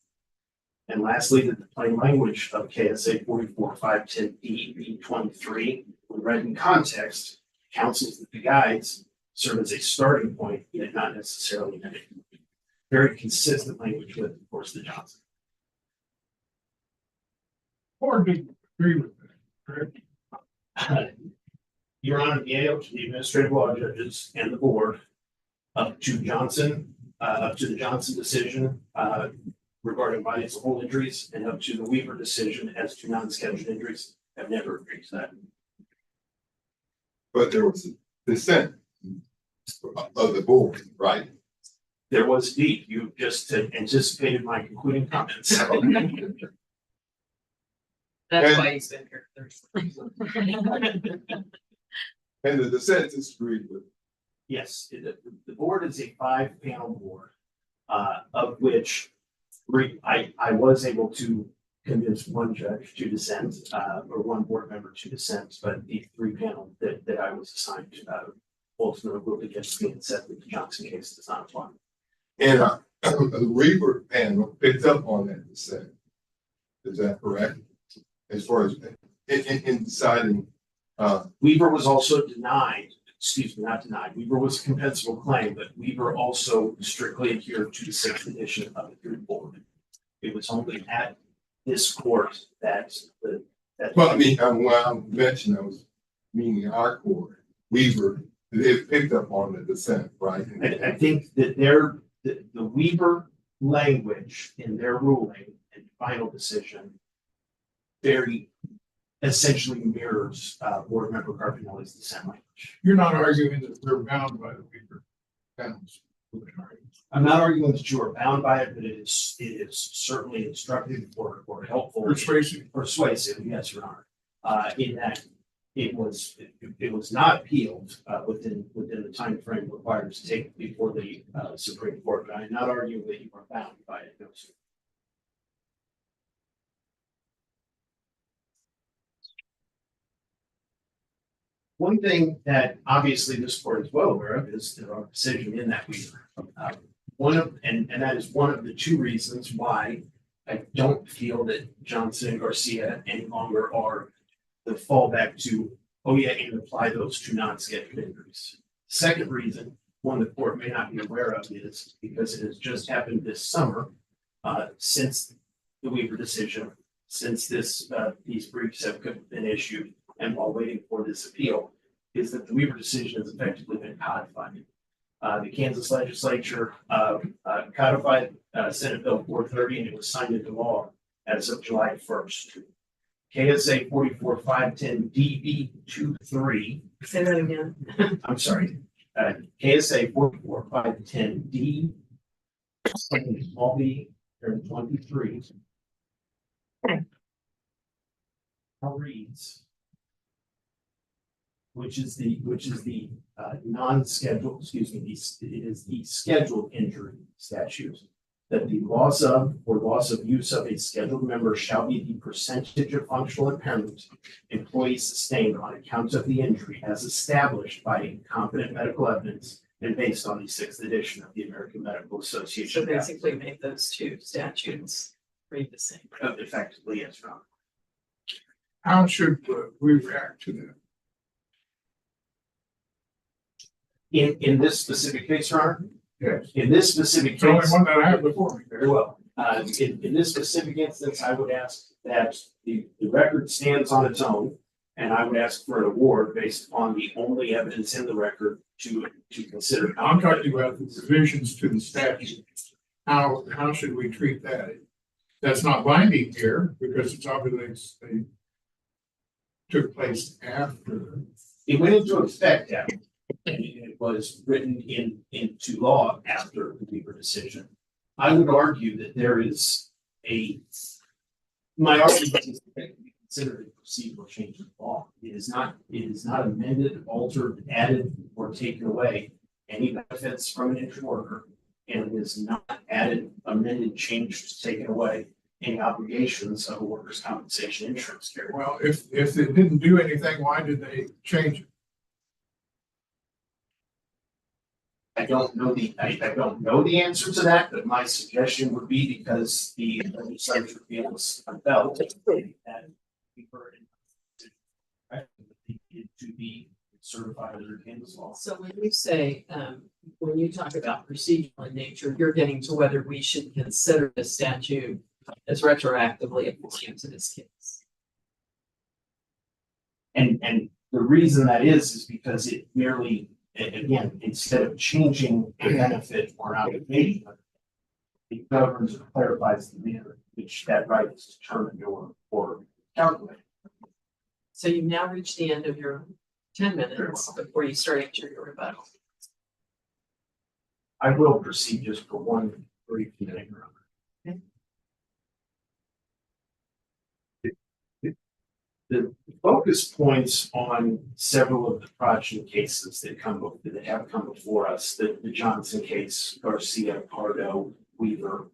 And lastly, that the plain language of KSA 44510B-B23, when read in context, counsels that the guides serve as a starting point, yet not necessarily an ending. Very consistent language with, of course, the Johnson. Or do agree with that, correct? Your Honor, the ALJ, the administrative law judges and the board up to Johnson, up to the Johnson decision regarding body as a whole injuries and up to the Weaver decision as to non-scheduled injuries have never agreed to that. But there was a dissent of the board, right? There was indeed. You just anticipated my concluding comments. That's why he's been here. And the dissent disagreed with. Yes, the board is a 5-panel board, of which I was able to convince one judge to dissent, or one board member to dissent, but the 3-panel that I was assigned ultimately ruled against me and said that the Johnson case does not apply. And the Weaver panel picked up on that dissent. Is that correct? As far as in deciding. Weaver was also denied, excuse me, not denied. Weaver was a compensable claim, but Weaver also strictly adhered to the 6th edition of the third board. It was only at this court that Well, I mean, when I mentioned I was meaning our court, Weaver, they picked up on the dissent, right? I think that the Weaver language in their ruling and final decision very essentially mirrors board member Carpinelli's dissent language. You're not arguing that we're bound by the Weaver panels. I'm not arguing that you are bound by it, but it is certainly instructive or helpful. Persuasive, yes, Your Honor. In that it was not appealed within the time frame required to take before the Supreme Court. But I'm not arguing that you are bound by it. No, sir. One thing that obviously this court is well aware of is there are decision in that Weaver. And that is one of the 2 reasons why I don't feel that Johnson and Garcia any longer are the fallback to, oh yeah, and apply those to non-scheduled injuries. Second reason, one the court may not be aware of, is because it has just happened this summer, since the Weaver decision, since these briefs have been issued, and while waiting for this appeal, is that the Weaver decision has effectively been codified. The Kansas legislature codified Senate Bill 430, and it was signed into law as of July 1st. KSA 44510 DB23. Say that again. I'm sorry. KSA 44510 D small b 23. Now reads, which is the non-scheduled, excuse me, it is the scheduled injury statute, that the loss of or loss of use of a scheduled member shall be the percentage of functional impairment employee sustained on account of the injury as established by competent medical evidence and based on the 6th edition of the American Medical Association. So basically make those two statutes read the same. Effectively, yes, Ron. How should we react to that? In this specific case, Ron? Yes. In this specific It's the only case, one that I have before me. very well. In this specific instance, I would ask that the record stands on its own. And I would ask for an award based on the only evidence in the record to consider. I'm talking about the revisions to the statute. How should we treat that? That's not binding here because it's obviously they took place after. It went into effect after, and it was written into law after the Weaver decision. I would argue that there is my argument is that it can be considered a procedural change of law. It is not amended, altered, added, or taken away any benefits from an injured worker. And it is not added, amended, changed, taken away any obligations of a workers' compensation insurance carrier. Well, if it didn't do anything, why did they change it? I don't know the answer to that, but my suggestion would be because the legislature feels compelled that we heard it to be certified under Kansas law. So when you say, when you talk about procedural in nature, you're getting to whether we should consider the statute as retroactively applicable to this case. And the reason that is because it merely, again, instead of changing a benefit or obligation, it governs or clarifies the manner in which that right is determined or calculated. So you've now reached the end of your 10 minutes before you start answering your rebuttal. I will proceed just for one brief minute. Okay. The focus points on several of the progeny cases that have come before us, the Johnson case, Garcia, Pardo, Weaver.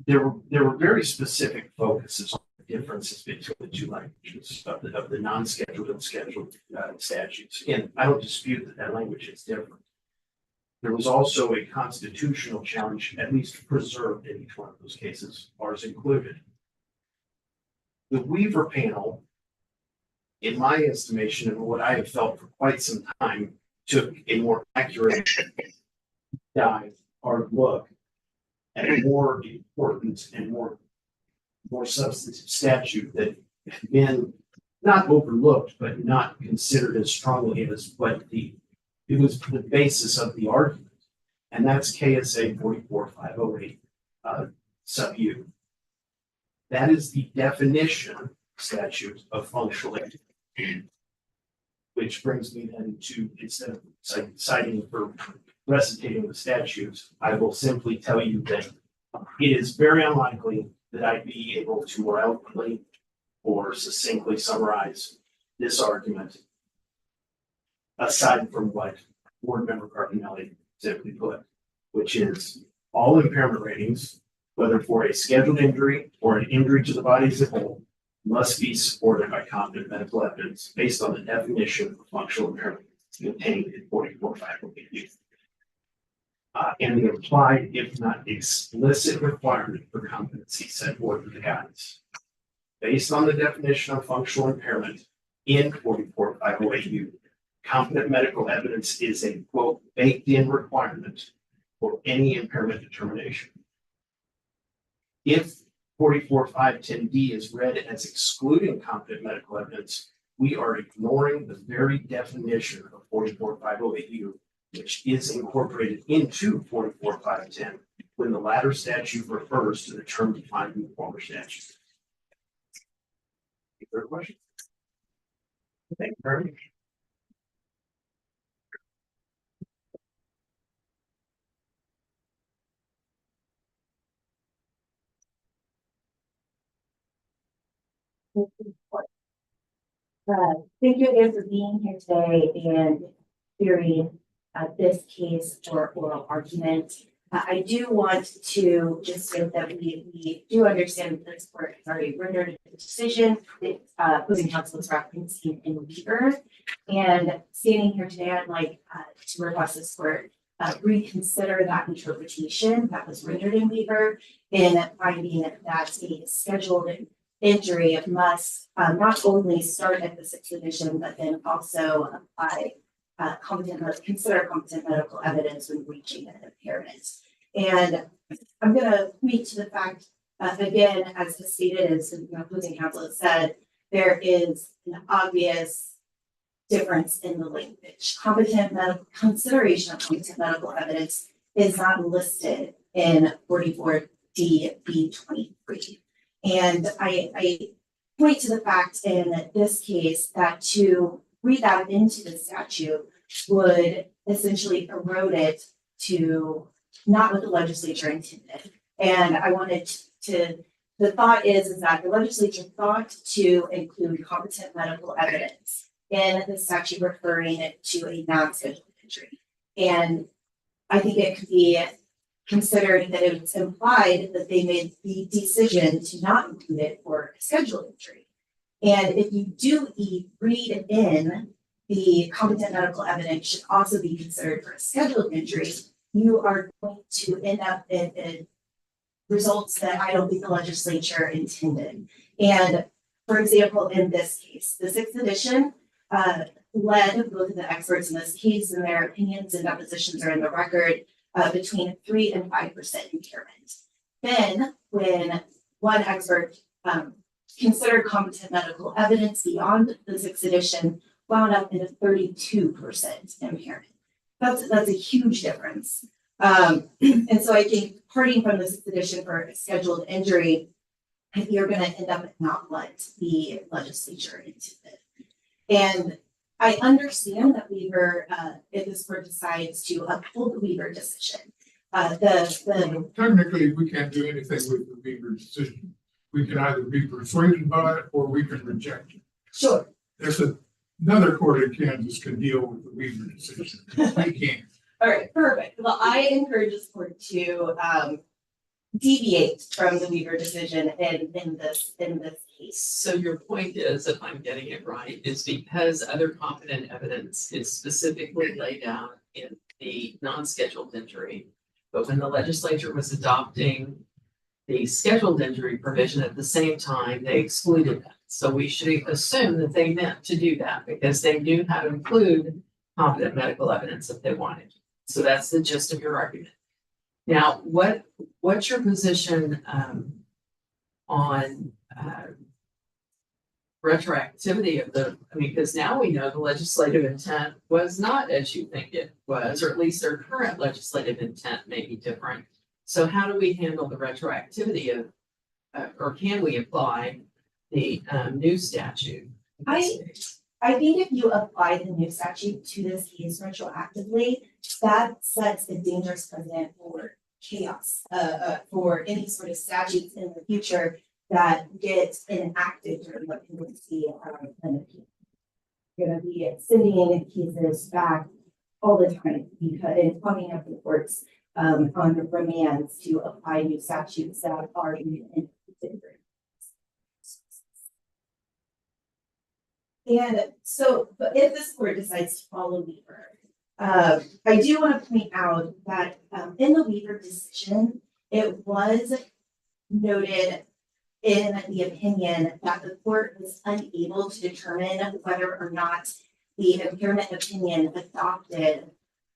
There were very specific focuses on the differences between the two languages of the non-scheduled and scheduled statutes. Again, I don't dispute that language is different. There was also a constitutional challenge, at least preserved in each one of those cases, ours included. The Weaver panel, in my estimation, and what I have felt for quite some time, took a more accurate dive, hard look at a more important and more substantive statute that had been not overlooked, but not considered as strongly as what it was the basis of the argument. And that's KSA 44508 sub U. That is the definition statute of functional injury. Which brings me then to, instead of citing for recitating the statutes, I will simply tell you that it is very unlikely that I'd be able to more eloquently or succinctly summarize this argument, aside from what Board Member Cardinelli simply put, which is all impairment ratings, whether for a scheduled injury or an injury to the body as a whole, must be supported by competent medical evidence based on the definition of functional impairment contained in 44508. And the implied, if not explicit, requirement for competency set forth in the guidance. Based on the definition of functional impairment in 44508U, competent medical evidence is a quote baked in requirement for any impairment determination. If 44510D is read as excluding competent medical evidence, we are ignoring the very definition of 44508U which is incorporated into 44.510 when the latter statute refers to the term defined in the former statute. Any further questions? Thank you very much. Thank you again for being here today and hearing this case for oral argument. I do want to just say that we do understand that this court has already rendered a decision that opposing counsel is referencing in Weaver. And standing here today, I'd like to request this court reconsider that interpretation that was rendered in Weaver in finding that a scheduled injury must not only start at the sixth edition, but then also apply consider competent medical evidence when reaching an impairment. And I'm going to point to the fact, again, as stated, as the opposing counsel has said, there is an obvious difference in the language. Consideration of competent medical evidence is not listed in 44D-B23. And I point to the fact in this case that to read that into the statute would essentially erode it to not what the legislature intended. And I wanted the thought is that the legislature thought to include competent medical evidence in the statute referring it to a non-scheduled injury. And I think it could be considered that it's implied that they made the decision to not include it for a scheduled injury. And if you do read in the competent medical evidence should also be considered for a scheduled injury, you are going to end up in results that I don't think the legislature intended. And for example, in this case, the sixth edition led both of the experts in this case and their opinions and depositions are in the record between 3 and 5% impairment. Then when one expert considered competent medical evidence beyond the sixth edition, wound up in a 32% impairment. That's a huge difference. And so I think parting from the sixth edition for a scheduled injury, you're going to end up not what the legislature intended. And I understand that Weaver, if this court decides to uphold the Weaver decision, Technically, we can't do anything with the Weaver decision. We can either be persuaded by it or we can reject it. Sure. There's another court in Kansas can deal with the Weaver decision. We can't. All right, perfect. Well, I encourage this court to deviate from the Weaver decision in this case. So your point is, if I'm getting it right, is because other competent evidence is specifically laid out in the non-scheduled injury, but when the legislature was adopting the scheduled injury provision at the same time, they excluded that. So we should assume that they meant to do that because they knew how to include competent medical evidence if they wanted. So that's the gist of your argument. Now, what's your position on retroactivity of because now we know the legislative intent was not as you think it was, or at least their current legislative intent may be different. So how do we handle the retroactivity of, or can we apply the new statute? I think if you apply the new statute to this case retroactively, that sets a dangerous precedent for chaos, for any sort of statutes in the future that get enacted during what people see an appeal. You're going to be sending cases back all the time because and coming up with courts on the remands to apply new statutes that are in And so, but if this court decides to follow Weaver, I do want to point out that in the Weaver decision, it was noted in the opinion that the court was unable to determine whether or not the impairment opinion adopted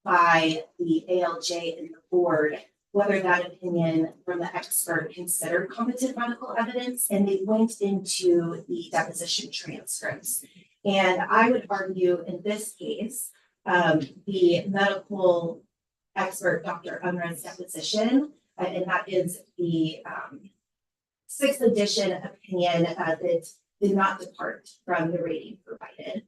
by the ALJ and the board, whether that opinion from the expert considered competent medical evidence, and they went into the deposition transcripts. And I would argue in this case the medical expert, Dr. Unruh's deposition, and that is the sixth edition opinion that did not depart from the rating provided.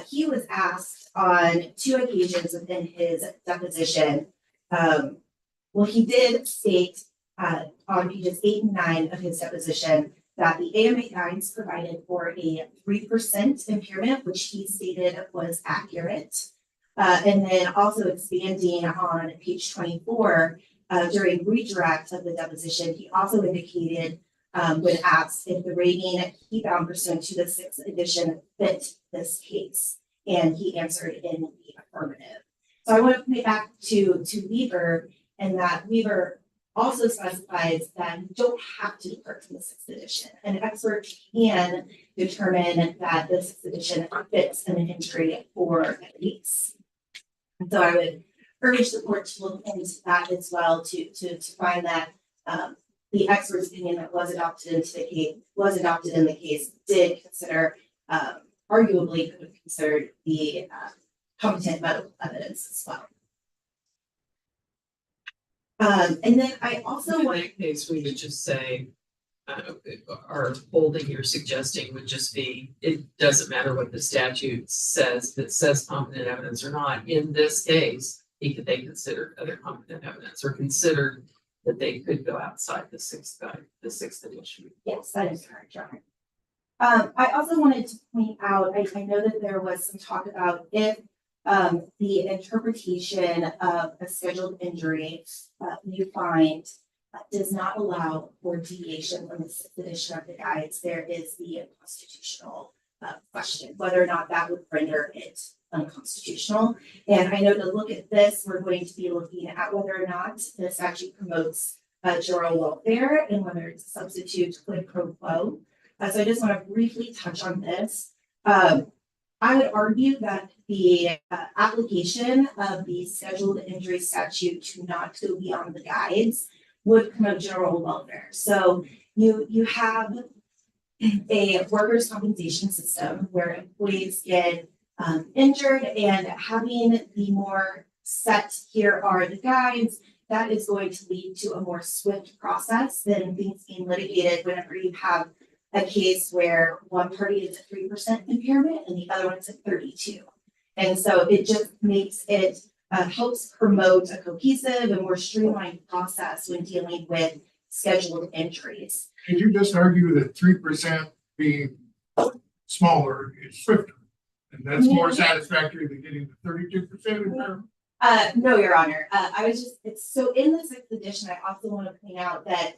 He was asked on 2 occasions within his deposition. Well, he did state on pages 8 and 9 of his deposition that the AMA guidance provided for a 3% impairment, which he stated was accurate. And then also expanding on page 24, during redirect of the deposition, he also indicated when asked if the rating he found pursuant to the 6th edition fit this case, and he answered in the affirmative. So I want to point back to Weaver, and that Weaver also specifies that you don't have to depart from the 6th edition. An expert can determine that the 6th edition fits an injury for a case. And so I would urge the court to look into that as well to find that the expert's opinion that was adopted in the case did consider, arguably could have considered the competent medical evidence as well. And then I also In want that case, we would just say, our holding you're suggesting would just be, it doesn't matter what the statute says, if it says competent evidence or not. In this case, they considered other competent evidence or considered that they could go outside the 6th edition. yes, that is correct, Your Honor. I also wanted to point out, I know that there was some talk about if the interpretation of a scheduled injury you find does not allow for deviation from the 6th edition of the guides, there is the constitutional question, whether or not that would render it unconstitutional. And I know to look at this, we're going to be looking at whether or not the statute promotes general welfare and whether it's a substitute quid pro quo. So I just want to briefly touch on this. I would argue that the application of the scheduled injury statute to not go beyond the guides would promote general welfare. So you have a workers' compensation system where employees get injured, and having the more set, here are the guides, that is going to lead to a more swift process than things being litigated whenever you have a case where one party is at 3% impairment and the other one's at 32. And so it just makes it, helps promote a cohesive and more streamlined process when dealing with scheduled injuries. Can you just argue that 3% being smaller is swifter? And that's more satisfactory than getting the 32%? No, Your Honor. I was just, it's so in the 6th edition, I also want to point out that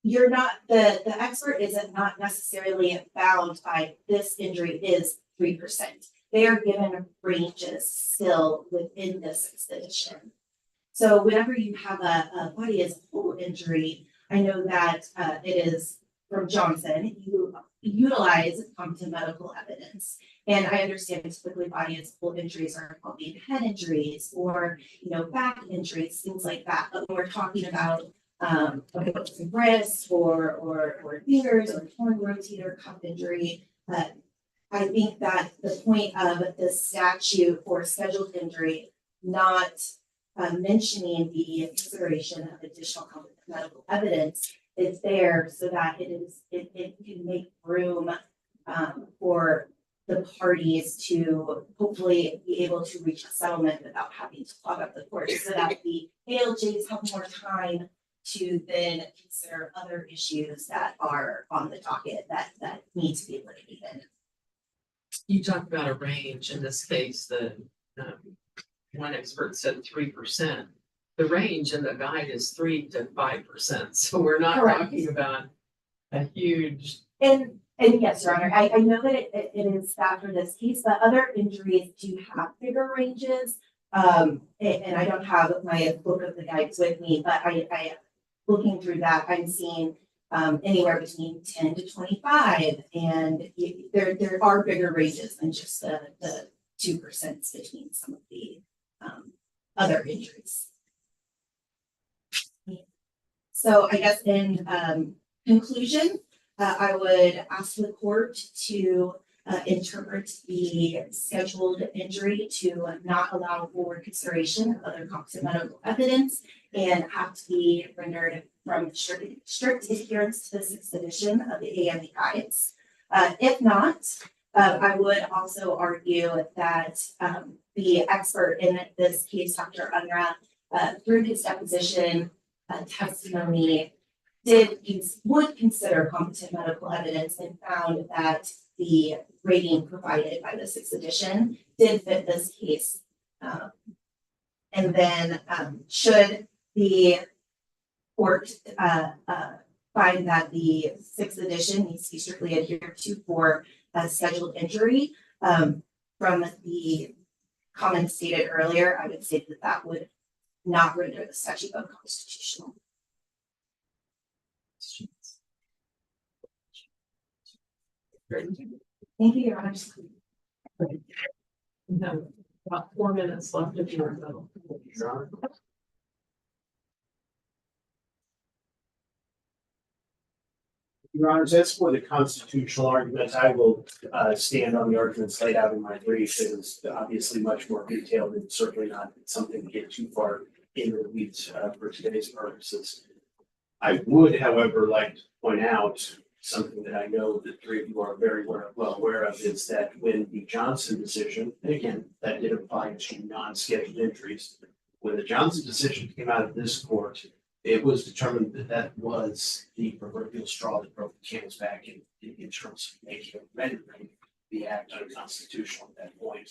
you're not, the expert isn't not necessarily bound by this injury is 3%. They are given ranges still within the 6th edition. So whenever you have a body as a whole injury, I know that it is from Johnson, you utilize competent medical evidence. And I understand typically body as whole injuries are called being head injuries or, back injuries, things like that. But when we're talking about a broken wrist or fingers or torn rotator cuff injury, I think that the point of the statute for scheduled injury not mentioning the consideration of additional competent medical evidence is there so that it can make room for the parties to hopefully be able to reach a settlement without having to clog up the courts, so that the ALJs have more time to then consider other issues that are on the docket that need to be litigated. You talked about a range. In this case, the one expert said 3%. The range in the guide is 3 to 5%. So we're not Correct. talking about a huge. And yes, Your Honor, I know that it is that for this case, but other injuries do have bigger ranges. And I don't have my book of the guides with me, but I looking through that, I'm seeing anywhere between 10 to 25, and there are bigger ranges than just the 2% between some of the other injuries. So I guess in conclusion, I would ask the court to interpret the scheduled injury to not allow for consideration of other competent medical evidence and have to be rendered from strict adherence to the sixth edition of the AMA guides. If not, I would also argue that the expert in this case, Dr. Unruh, through his deposition testimony, would consider competent medical evidence and found that the rating provided by the sixth edition did fit this case. And then should the court find that the sixth edition needs to be strictly adhered to for a scheduled injury, from the comments stated earlier, I would say that that would not render the statute unconstitutional. Thank you, Your Honor. We have about 4 minutes left of your rebuttal. Your Honor. Your Honors, as for the constitutional arguments, I will stand on the arguments laid out in my brief. It is obviously much more detailed and certainly not something to get too far into the weeds for today's purposes. I would, however, like to point out something that I know the three of you are very well aware of, is that when the Johnson decision, and again, that did apply to non-scheduled injuries, when the Johnson decision came out of this court, it was determined that that was the proverbial straw that broke the camel's back in terms of making rendering the act unconstitutional at that point.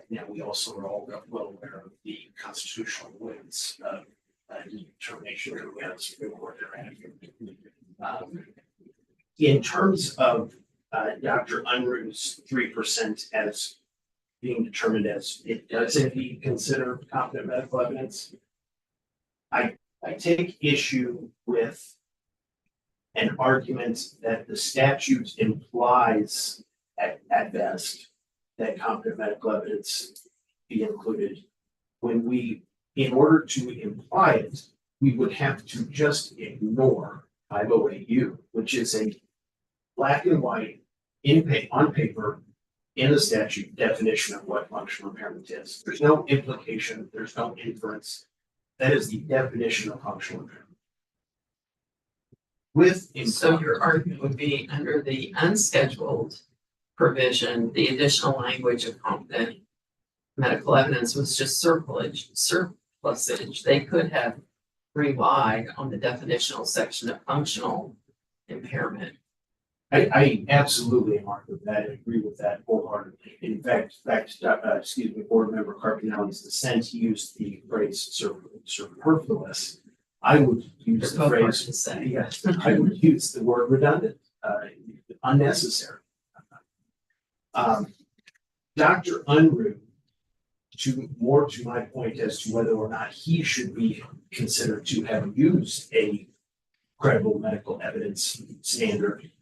Now, we also are all well aware of the constitutional limits of the determination that we have the Supreme Court thereafter. In terms of Dr. Unruh's 3% as being determined as it does indeed consider competent medical evidence, I take issue with an argument that the statute implies at best that competent medical evidence be included. When we, in order to imply it, we would have to just ignore 508U, which is a black and white on paper in the statute definition of what functional impairment is. There's no implication, there's no inference. That is the definition of functional impairment. So your argument would be under the unscheduled provision, the additional language of competent medical evidence was just surplusage. They could have relied on the definitional section of functional impairment. I absolutely am with that and agree with that wholeheartedly. In fact, Board Member Carpinelli's dissent, he used the phrase superfluous. I would use the phrase, yes, I would use the word redundant, unnecessary. Dr. Unruh, to my point as to whether or not he should be considered to have used a credible medical evidence standard,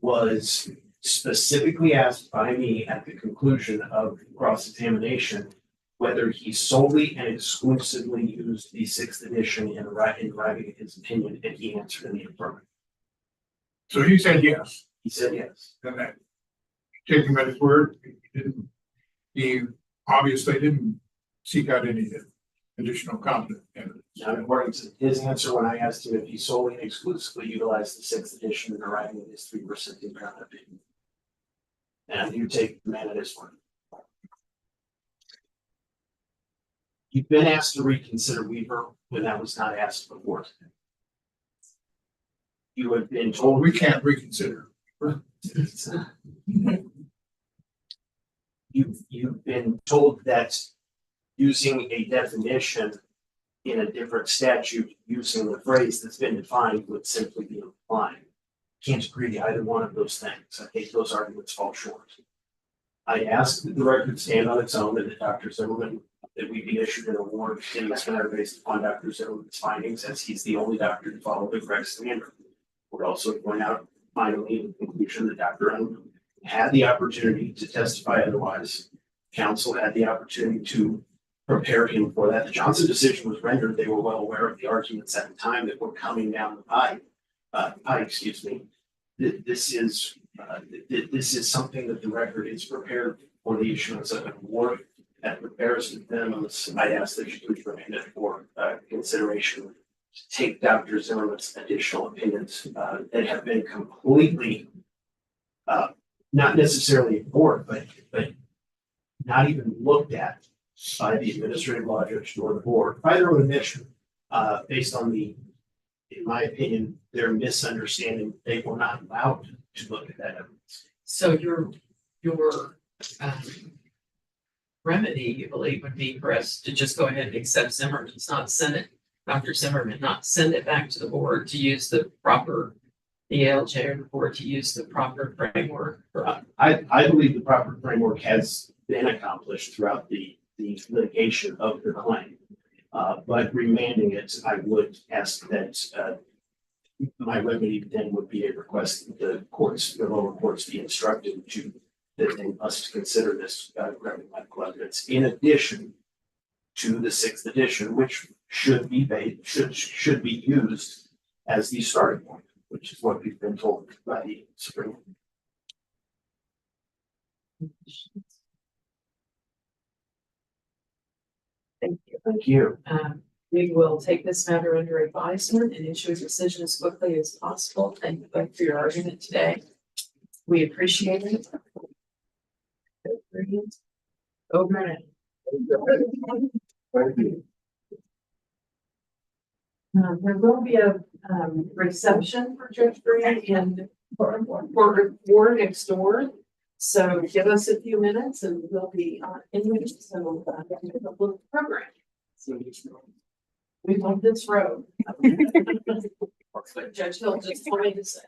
was specifically asked by me at the conclusion of cross-examination whether he solely and exclusively used the sixth edition in arriving at his opinion, and he answered in the affirmative. So he said yes. He said yes. And that, take him at his word, he obviously didn't seek out any additional competent evidence. Now, according to his answer, when I asked him if he solely and exclusively utilized the sixth edition in arriving at his 3% impairment opinion, and you take the man at his word. You've been asked to reconsider Weaver when that was not asked before. You have been told We can't reconsider. You've been told that using a definition in a different statute, using the phrase that's been defined would simply be implying. Can't agree to either one of those things. I think those arguments fall short. I asked that the record stand on its own and that Dr. Zimmerman, that we be issued an award in this matter based upon Dr. Zimmerman's findings, as he's the only doctor to follow the correct standard. Would also point out finally in conclusion that Dr. Unruh had the opportunity to testify otherwise. Counsel had the opportunity to prepare him for that. The Johnson decision was rendered. They were well aware of the arguments at the time that were coming down the pipe. This is This is something that the record is prepared for the issuance of an award. At comparison to minimums, I ask that you please recommend it for consideration. Take Dr. Zimmerman's additional opinions that have been completely not necessarily ignored, but not even looked at by the administrative law judge nor the board by their own admission, based on the, in my opinion, their misunderstanding. They were not allowed to look at that evidence. So your remedy, you believe, would be for us to just go ahead and accept Zimmerman's, not send it, Dr. Zimmerman, not send it back to the board to use the proper, the ALJ or the board to use the proper framework. I believe the proper framework has been accomplished throughout the litigation of the claim. But remanding it, I would ask that my remedy then would be a request that the lower courts be instructed to, that they must consider this graphic medical evidence in addition to the 6th edition, which should be should be used as the starting point, which is what we've been told by the Supreme Court. Thank you. Thank you. We will take this matter under advisement and issue a decision as quickly as possible. Thank you both for your argument today. We appreciate it. Over and out. There will be a reception for Judge Green and for board next door. So give us a few minutes and we'll be in with some program. We want this road. But Judge Hill just told me to say.